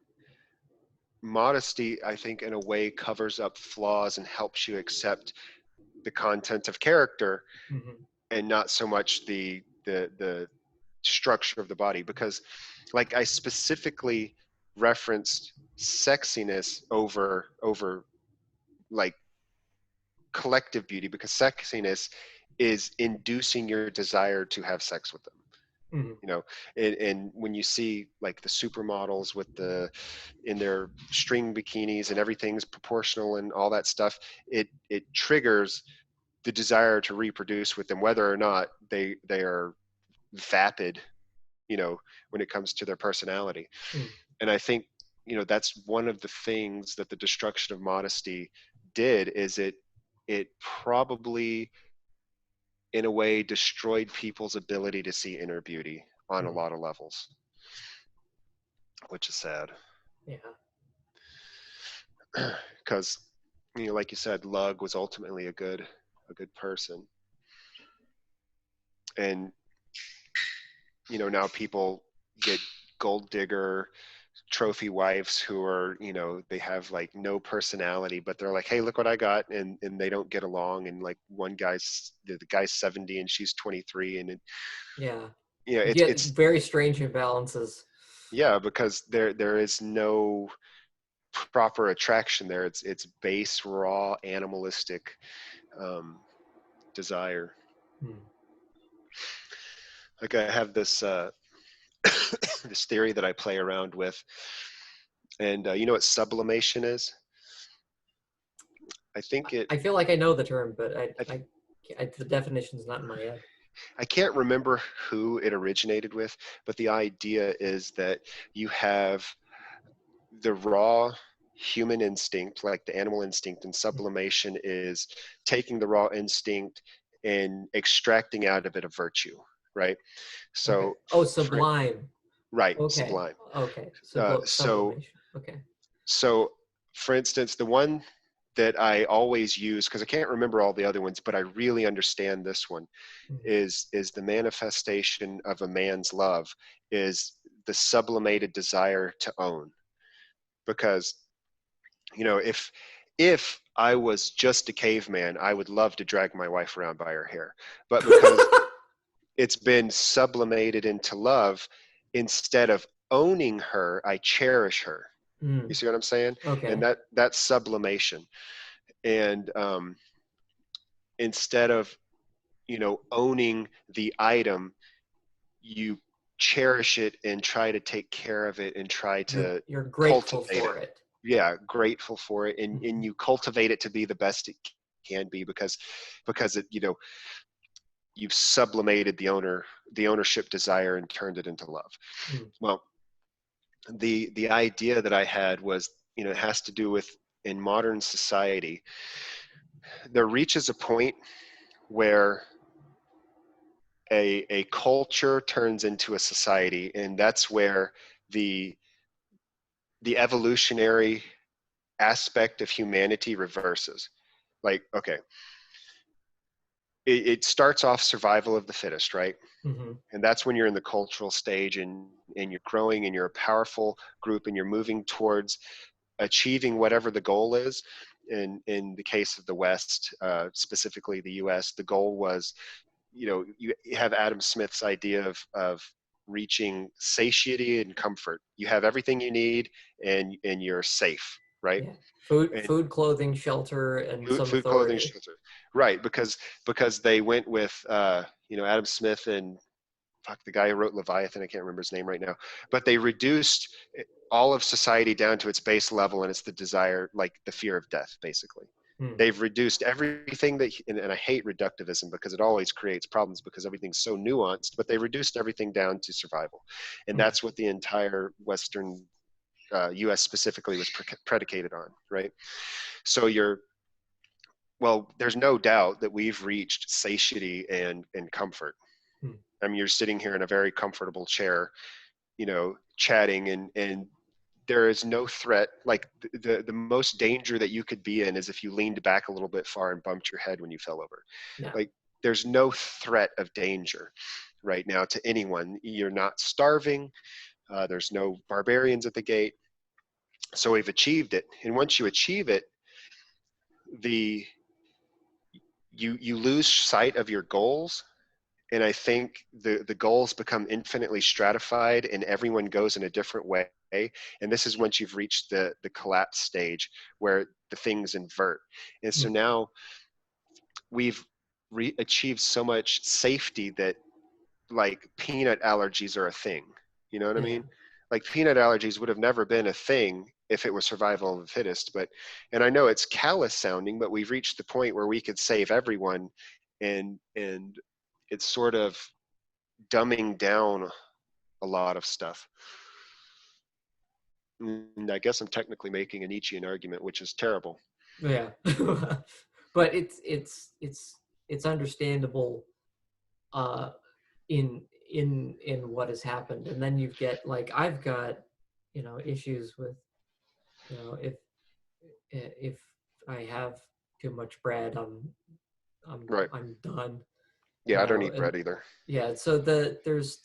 B: Modesty, I think, in a way covers up flaws and helps you accept the content of character, and not so much the structure of the body. Because like I specifically referenced sexiness over like collective beauty, because sexiness is inducing your desire to have sex with them.
A: Mm.
B: you know. And when you see like the supermodels with in their string bikinis and everything's proportional and all that stuff, it triggers the desire to reproduce with them, whether or not they are vapid, when it comes to their personality.
A: Mm.
B: And I think, that's one of the things that the destruction of modesty did, is it probably in a way destroyed people's ability to see inner beauty on a
A: Mm.
B: lot of levels, which is sad.
A: Yeah.
B: Because, like you said, Lug was ultimately a good person. And, now people get gold digger trophy wives who are, they have like no personality, but they're like, hey, look what I got. And they don't get along. And like the guy's 70 and she's 23. And
A: Yeah.
B: it's
A: very strange imbalances.
B: yeah, because there is no proper attraction there. It's base, raw, animalistic desire.
A: Hmm.
B: Like I have this this theory that I play around with, and you know what sublimation is? I think
A: I feel like I know the term, but
B: I, th-
A: the definition's not in my head.
B: I can't remember who it originated with, but the idea is that you have the raw human instinct, like the animal instinct, and sublimation is taking the raw instinct and extracting out of it a virtue, right?
A: Okay.
B: So,
A: Oh,
B: for
A: sublime.
B: right,
A: Okay.
B: sublime.
A: Okay.
B: So,
A: Sublimation. Okay.
B: so for instance, the one that I always use, because I can't remember all the other ones, but I really understand this one,
A: Mm.
B: is the manifestation of a man's love is the sublimated desire to own. Because if I was just a caveman, I would love to drag my wife around by her hair. But because it's been sublimated into love, instead of owning her, I cherish her. You
A: Mm.
B: see what I'm saying? And
A: Okay.
B: that's sublimation. And instead of owning the item, you cherish it and try to take care of it and try to
A: You're grateful
B: cultivate it.
A: for it.
B: Yeah, grateful for it, and
A: Mhm.
B: you cultivate it to be the best it can be, because it you've sublimated the ownership desire and turned it into love.
A: Mm.
B: Well, the idea that I had was, it has to do with, in modern society, there reaches a point where a culture turns into a society, and that's where the evolutionary aspect of humanity reverses. Like, okay, it starts off survival of the fittest, right?
A: Mm-hmm.
B: And that's when you're in the cultural stage, and you're growing, and you're a powerful group, and you're moving towards achieving whatever the goal is. In the case of the West, specifically the US, the goal was, you have Adam Smith's idea of reaching satiety and comfort. You have everything you need, and you're safe, right?
A: Yeah.
B: And
A: Food, clothing, shelter, and some
B: food, clothing,
A: authority.
B: shelter, right? Because they went with Adam Smith and fuck, the guy who wrote Leviathan, I can't remember his name right now, but they reduced all of society down to its base level, and it's the desire, like the fear of death, basically.
A: Mm.
B: They've reduced everything and I hate reductivism because it always creates problems because everything's so nuanced, but they reduced everything down to survival. And
A: Mm.
B: that's what the entire Western US specifically was predicated on, right? So there's no doubt that we've reached satiety and comfort.
A: Mm.
B: I mean, you're sitting here in a very comfortable chair, chatting, and there is no threat. Like the most danger that you could be in is if you leaned back a little bit far and bumped your head when you fell over.
A: No.
B: Like, there's no threat of danger right now to anyone. You're not starving. There's no barbarians at the gate. So we've achieved it. And once you achieve it, the you lose sight of your goals. And I think the goals become infinitely stratified, and everyone goes in a different way. And this is once you've reached the collapse stage where the things invert. And so
A: Mm.
B: now we've achieved so much safety that like peanut allergies are a thing. You know what I
A: Yeah.
B: mean? Like peanut allergies would have never been a thing if it was survival of the fittest. But, and I know it's callous sounding, but we've reached the point where we could save everyone, and it's sort of dumbing down a lot of stuff. And I guess I'm technically making a Nietzschean argument, which is terrible.
A: Yeah. But it's understandable in what has happened. And then you get like, I've got, issues with, if I have too much bread,
B: Right.
A: I'm done.
B: Yeah, I don't eat
A: And
B: bread either.
A: yeah, so there's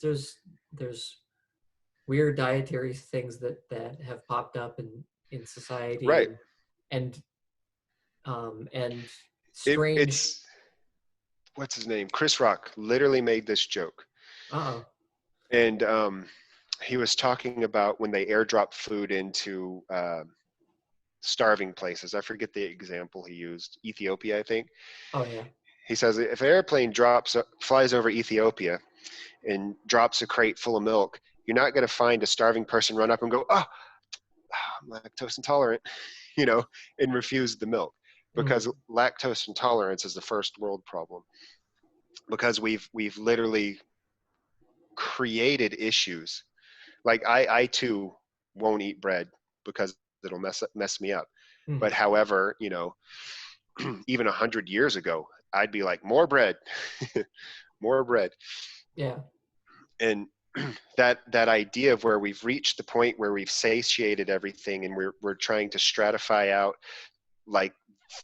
A: weird dietary things that have popped up in society,
B: Right.
A: and strange.
B: It's, what's his name? Chris Rock literally made this joke.
A: Uh-oh.
B: And he was talking about when they airdrop food into starving places. I forget the example he used. Ethiopia, I think.
A: Oh yeah.
B: He says if an airplane flies over Ethiopia and drops a crate full of milk, you're not going to find a starving person run up and go, "Oh, I'm lactose intolerant," and refuse the milk, because lactose intolerance is the first world problem. Because we've literally created issues. Like I too won't eat bread because it'll mess me up. But however, even 100 years ago, I'd be like, more bread, more bread.
A: Yeah.
B: And that idea of where we've reached the point where we've satiated everything, and we're trying to stratify out like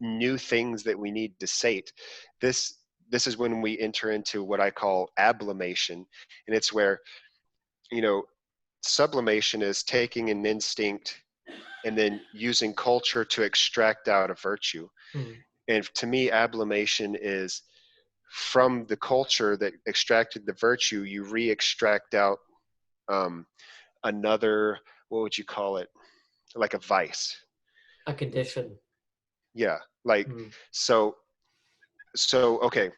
B: new things that we need to sate. This is when we enter into what I call ablimation, and it's where, sublimation is taking an instinct and then using culture to extract out a virtue. And to me, ablimation is from the culture that extracted the virtue, you re-extract out another, what would you call it? Like a vice.
A: A condition.
B: Yeah. Like, so, okay.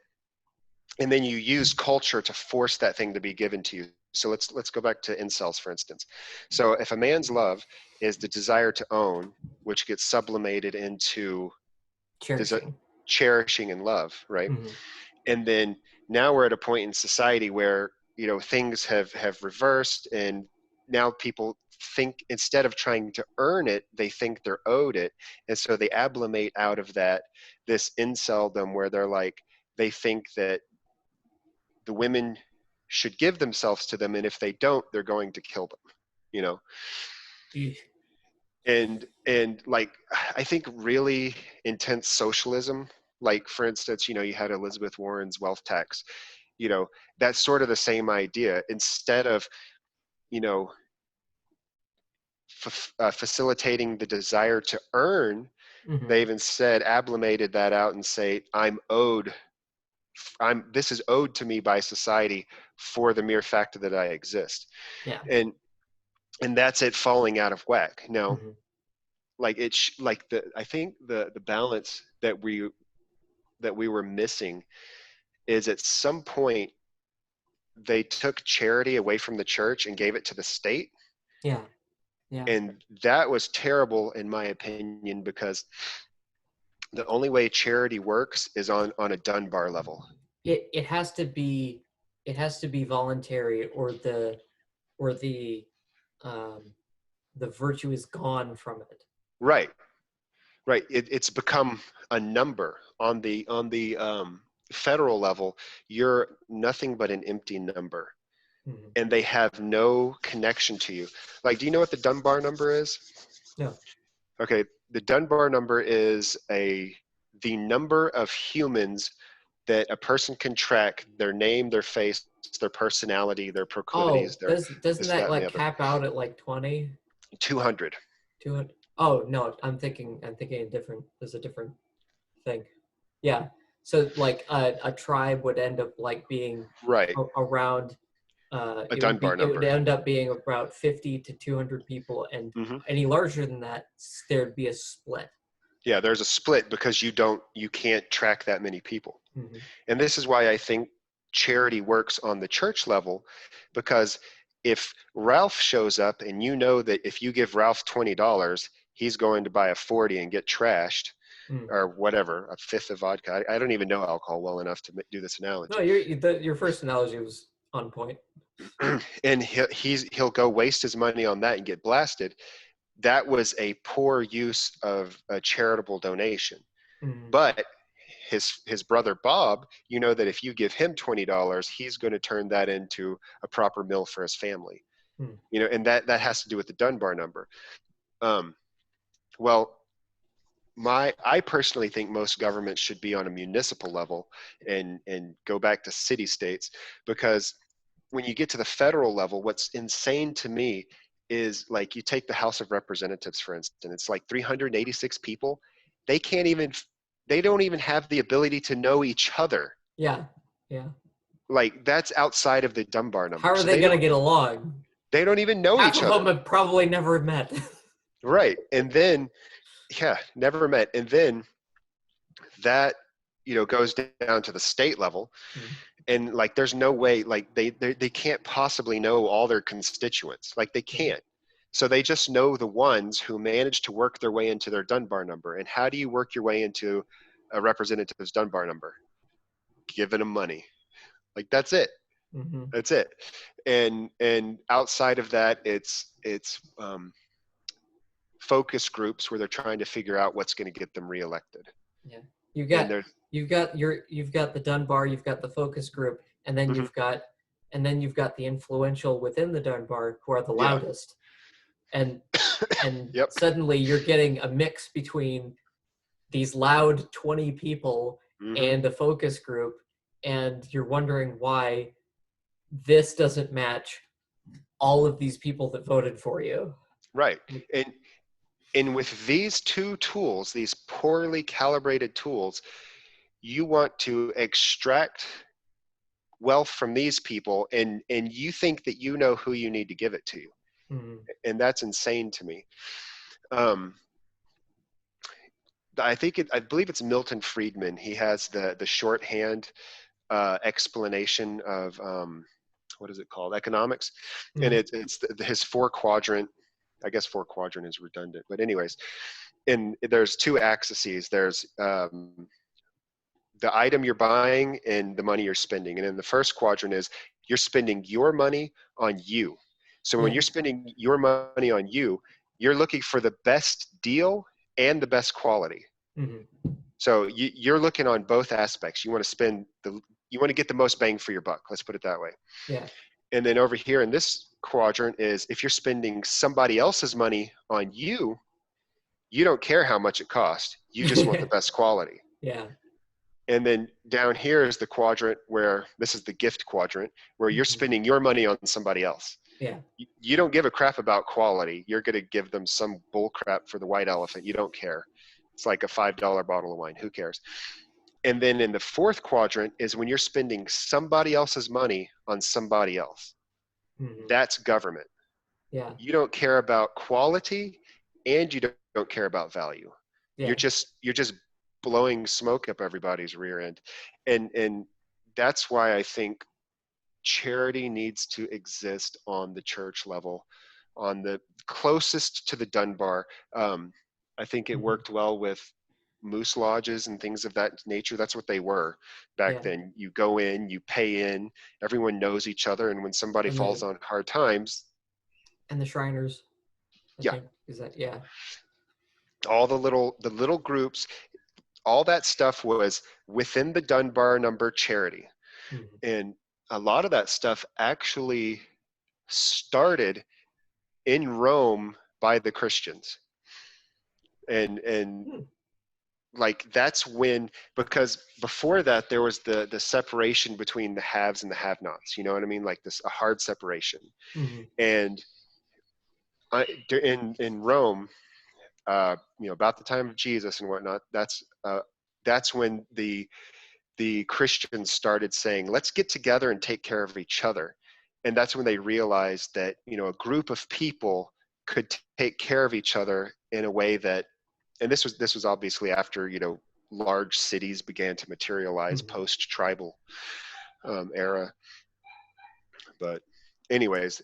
B: And then you use culture to force that thing to be given to you. So let's go back to incels, for instance. So if a man's love is the desire to own, which gets sublimated into cherishing and love, right? And then now we're at a point in society where, things have reversed, and now people think, instead of trying to earn it, they think they're owed it. And so they ablimate out of that, this inceldom, where they're like, they think that the women should give themselves to them, and if they don't, they're going to kill them, and like, I think really intense socialism, like for instance, you had Elizabeth Warren's wealth tax, that's sort of the same idea. Instead of, facilitating the desire to earn, they've instead ablimated that out and say, this is owed to me by society for the mere fact that I exist.
A: Yeah.
B: And that's it falling out of whack. Now, like I think the balance that we were missing is, at some point they took charity away from the church and gave it to the state.
A: Yeah. Yeah.
B: And that was terrible, in my opinion, because the only way charity works is on a Dunbar level.
A: It has to be voluntary, or the virtue is gone from it.
B: Right. It's become a number on the federal level. You're nothing but an empty number, and they have no connection to you. Like, do you know what the Dunbar number is?
A: No.
B: Okay, the Dunbar number is the number of humans that a person can track: their name, their face, their personality, their proclivities.
A: Doesn't that like cap out at like 20?
B: 200.
A: 200. Oh no, I'm thinking a different. There's a different thing. Yeah. So like a tribe would end up like being
B: right
A: around.
B: A Dunbar number.
A: It would end up being about 50 to 200 people, and any larger than that, there'd be a split.
B: Yeah, there's a split because you can't track that many people. And this is why I think charity works on the church level, because if Ralph shows up and you know that if you give Ralph $20, he's going to buy a 40 and get trashed, or whatever, a fifth of vodka. I don't even know alcohol well enough to do this analogy.
A: No, your first analogy was on point.
B: And he'll go waste his money on that and get blasted. That was a poor use of a charitable donation. But his brother Bob, you know that if you give him $20, he's going to turn that into a proper meal for his family. You know, and that has to do with the Dunbar number. Well, I personally think most governments should be on a municipal level and go back to city states, because when you get to the federal level, what's insane to me is, like, you take the House of Representatives, for instance, it's like 386 people. They don't even have the ability to know each other.
A: Yeah.
B: Like, that's outside of the Dunbar number.
A: How are they going to get along?
B: They don't even know each other.
A: Half of them have probably never met.
B: Right. And then, never met. And then that, goes down to the state level. And like, there's no way, like they can't possibly know all their constituents. Like, they can't. So they just know the ones who manage to work their way into their Dunbar number. And how do you work your way into a representative's Dunbar number? Giving them money. Like, that's it. That's it. And outside of that, it's focus groups where they're trying to figure out what's going to get them reelected.
A: Yeah. You've got the Dunbar, you've got the focus group, and then you've got the influential within the Dunbar who are the loudest. And suddenly you're getting a mix between these loud 20 people and a focus group, and you're wondering why this doesn't match all of these people that voted for you.
B: Right. And with these two tools, these poorly calibrated tools, you want to extract wealth from these people, and you think that you know who you need to give it to. And that's insane to me. I believe it's Milton Friedman. He has the shorthand explanation of what is it called? Economics. And it's his 4-quadrant. I guess 4-quadrant is redundant, but anyways, and there's 2 axes. There's the item you're buying and the money you're spending. And then the first quadrant is you're spending your money on you. So when you're spending your money on you, you're looking for the best deal and the best quality. So you're looking on both aspects. You want to get the most bang for your buck. Let's put it that way.
A: Yeah.
B: And then over here in this quadrant is if you're spending somebody else's money on you, you don't care how much it costs. You just want the best quality.
A: Yeah.
B: And then down here is the quadrant where this is the gift quadrant, where you're spending your money on somebody else.
A: Yeah.
B: You don't give a crap about quality. You're going to give them some bull crap for the white elephant. You don't care. It's like a $5 bottle of wine. Who cares? And then in the 4th quadrant is when you're spending somebody else's money on somebody else. That's government.
A: Yeah.
B: You don't care about quality, and you don't care about value. Yeah. You're just blowing smoke up everybody's rear end. And that's why I think charity needs to exist on the church level, on the closest to the Dunbar. I think it worked well with moose lodges and things of that nature. That's what they were back then. You go in, you pay in, everyone knows each other, and when somebody falls on hard times.
A: And the Shriners.
B: All the little groups, all that stuff was within the Dunbar number charity. And a lot of that stuff actually started in Rome by the Christians. And like, that's when, because before that there was the separation between the haves and the have-nots, you know what I mean? Like a hard separation. And in Rome, about the time of Jesus and whatnot, that's when the Christians started saying, let's get together and take care of each other. And that's when they realized that, a group of people could take care of each other in a way that, and this was obviously after, large cities began to materialize post-tribal. era. But anyways,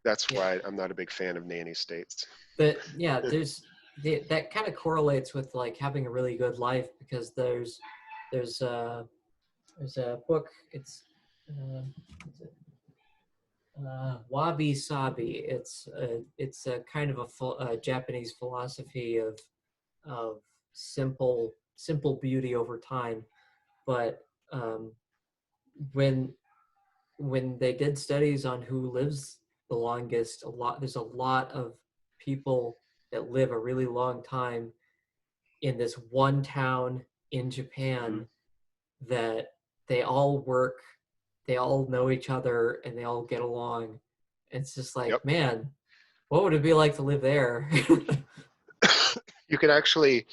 B: that's why I'm not a big fan of nanny states.
A: But yeah, that kind of correlates with like having a really good life, because there's a book. Wabi Sabi. It's a kind of a Japanese philosophy of simple beauty over time. But um, when when they did studies on who lives the longest, there's a lot of people that live a really long time in this one town in Japan, that they all work, they all know each other, and they all get along. It's just like,
B: Yep.
A: man, what would it be like to live there?
B: You can actually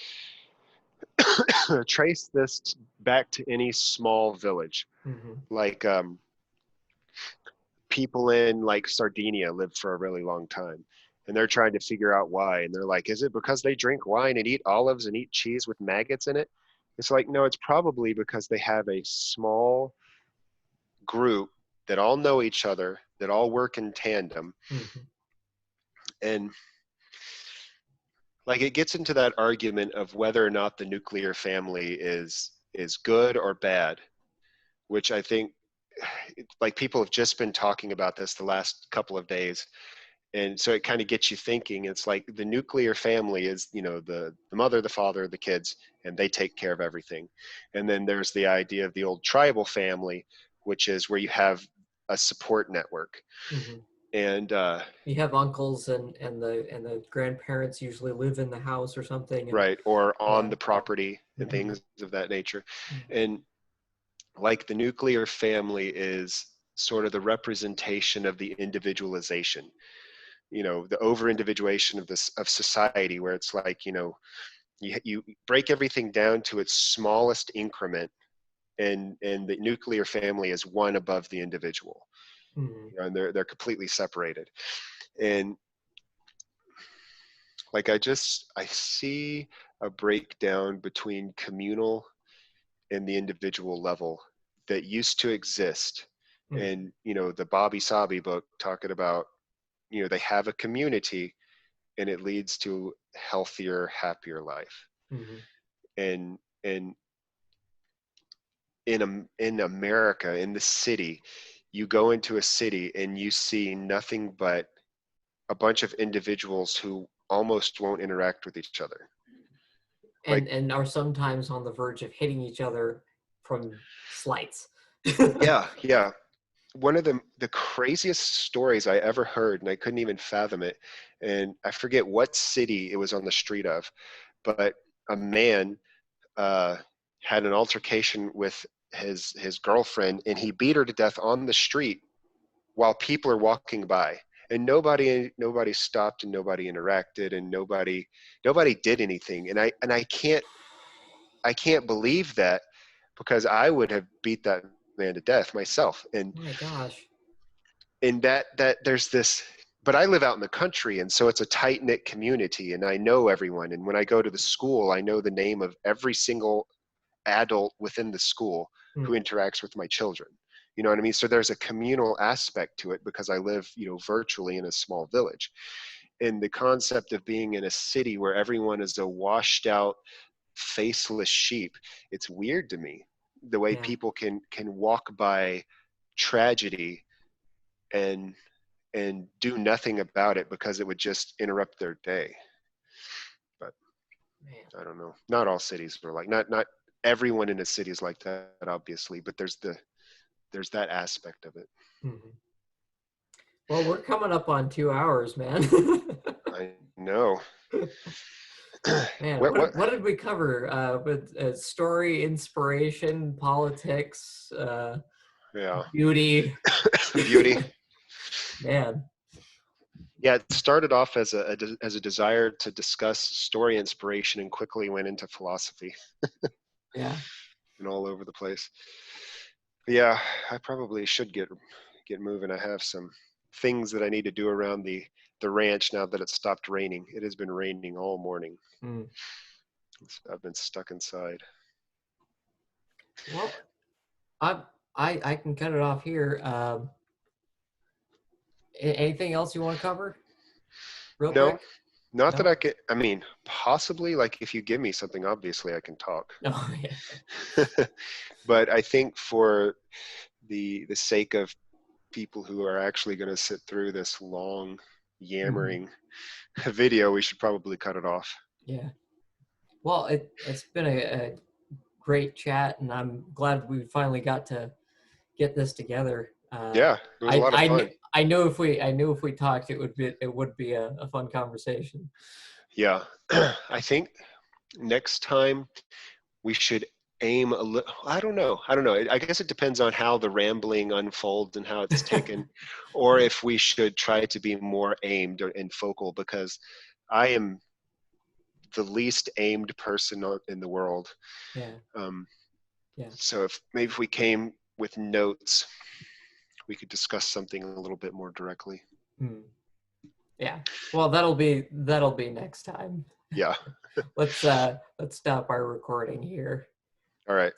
B: trace this back to any small village.
A: Mm-hmm.
B: Like people in like Sardinia live for a really long time, and they're trying to figure out why. And they're like, is it because they drink wine and eat olives and eat cheese with maggots in it? It's like, no, it's probably because they have a small group that all know each other, that all work in tandem.
A: Mm-hmm.
B: And like it gets into that argument of whether or not the nuclear family is good or bad, which I think like people have just been talking about this the last couple of days. And so it kind of gets you thinking. It's like the nuclear family is, you know, the mother, the father, the kids, and they take care of everything. And then there's the idea of the old tribal family, which is where you have a support network.
A: Mm-hmm.
B: And
A: you have uncles and the grandparents usually live in the house or something, and
B: right, or on
A: yeah.
B: the property and
A: Mm-hmm.
B: things of that nature.
A: Mm-hmm.
B: And like the nuclear family is sort of the representation of the individualization, you know, the over individuation of this of society, where it's like, you know, you break everything down to its smallest increment, and the nuclear family is one above the individual.
A: Mm-hmm.
B: You know, and they're completely separated. And like I see a breakdown between communal and the individual level that used to exist.
A: Mm-hmm.
B: And you know, the Bobby Sabi book talking about, you know, they have a community and it leads to healthier, happier life.
A: Mm-hmm.
B: And in America, in the city, you go into a city and you see nothing but a bunch of individuals who almost won't interact with each other. Like,
A: and are sometimes on the verge of hitting each other from slights.
B: yeah. One of the craziest stories I ever heard, and I couldn't even fathom it, and I forget what city it was on the street of, but a man had an altercation with his girlfriend, and he beat her to death on the street while people are walking by, and nobody stopped, and nobody interacted, and nobody did anything. And I can't believe that, because I would have beat that man to death myself. And
A: Oh my gosh.
B: that there's this, but I live out in the country, and so it's a tight knit community, and I know everyone. And when I go to the school, I know the name of every single adult within the school who
A: Mm.
B: interacts with my children. You know what I mean? So there's a communal aspect to it, because I live, you know, virtually in a small village. And the concept of being in a city where everyone is a washed out, faceless sheep, it's weird to me, the way
A: Yeah.
B: people can walk by tragedy and do nothing about it because it would just interrupt their day. But
A: Man.
B: I don't know. Not all cities are like, not everyone in a city is like that, obviously, but there's that aspect of it.
A: Mm-hmm. Well, we're coming up on 2 hours, man.
B: I know.
A: Man,
B: what
A: what did we cover? With story, inspiration, politics,
B: yeah.
A: beauty.
B: Beauty.
A: Man.
B: Yeah, it started off as a desire to discuss story inspiration, and quickly went into philosophy
A: Yeah.
B: and all over the place. But yeah, I probably should get moving. I have some things that I need to do around the ranch now that it stopped raining. It has been raining all morning.
A: Mm.
B: So I've been stuck inside.
A: Well, I I can cut it off here. Anything else you want to cover real
B: No,
A: quick?
B: not that
A: No?
B: I could. I mean, possibly, like, if you give me something, obviously I can talk.
A: Oh, yeah.
B: But I think for the sake of people who are actually going to sit through this long yammering video, we should probably cut it off.
A: Yeah. Well, it's been a great chat, and I'm glad we finally got to get this together.
B: Yeah, it was a lot of fun.
A: I knew if we talked, it would be a fun conversation.
B: Yeah, I think next time we should aim a little. I don't know. I guess it depends on how the rambling unfolds and how it's taken, or if we should try to be more aimed and focal, because I am the least aimed person in the world.
A: Yeah.
B: Um,
A: Yeah.
B: so if we came with notes, we could discuss something a little bit more directly.
A: Yeah. Well, that'll be next time.
B: Yeah.
A: Let's stop our recording here.
B: All right.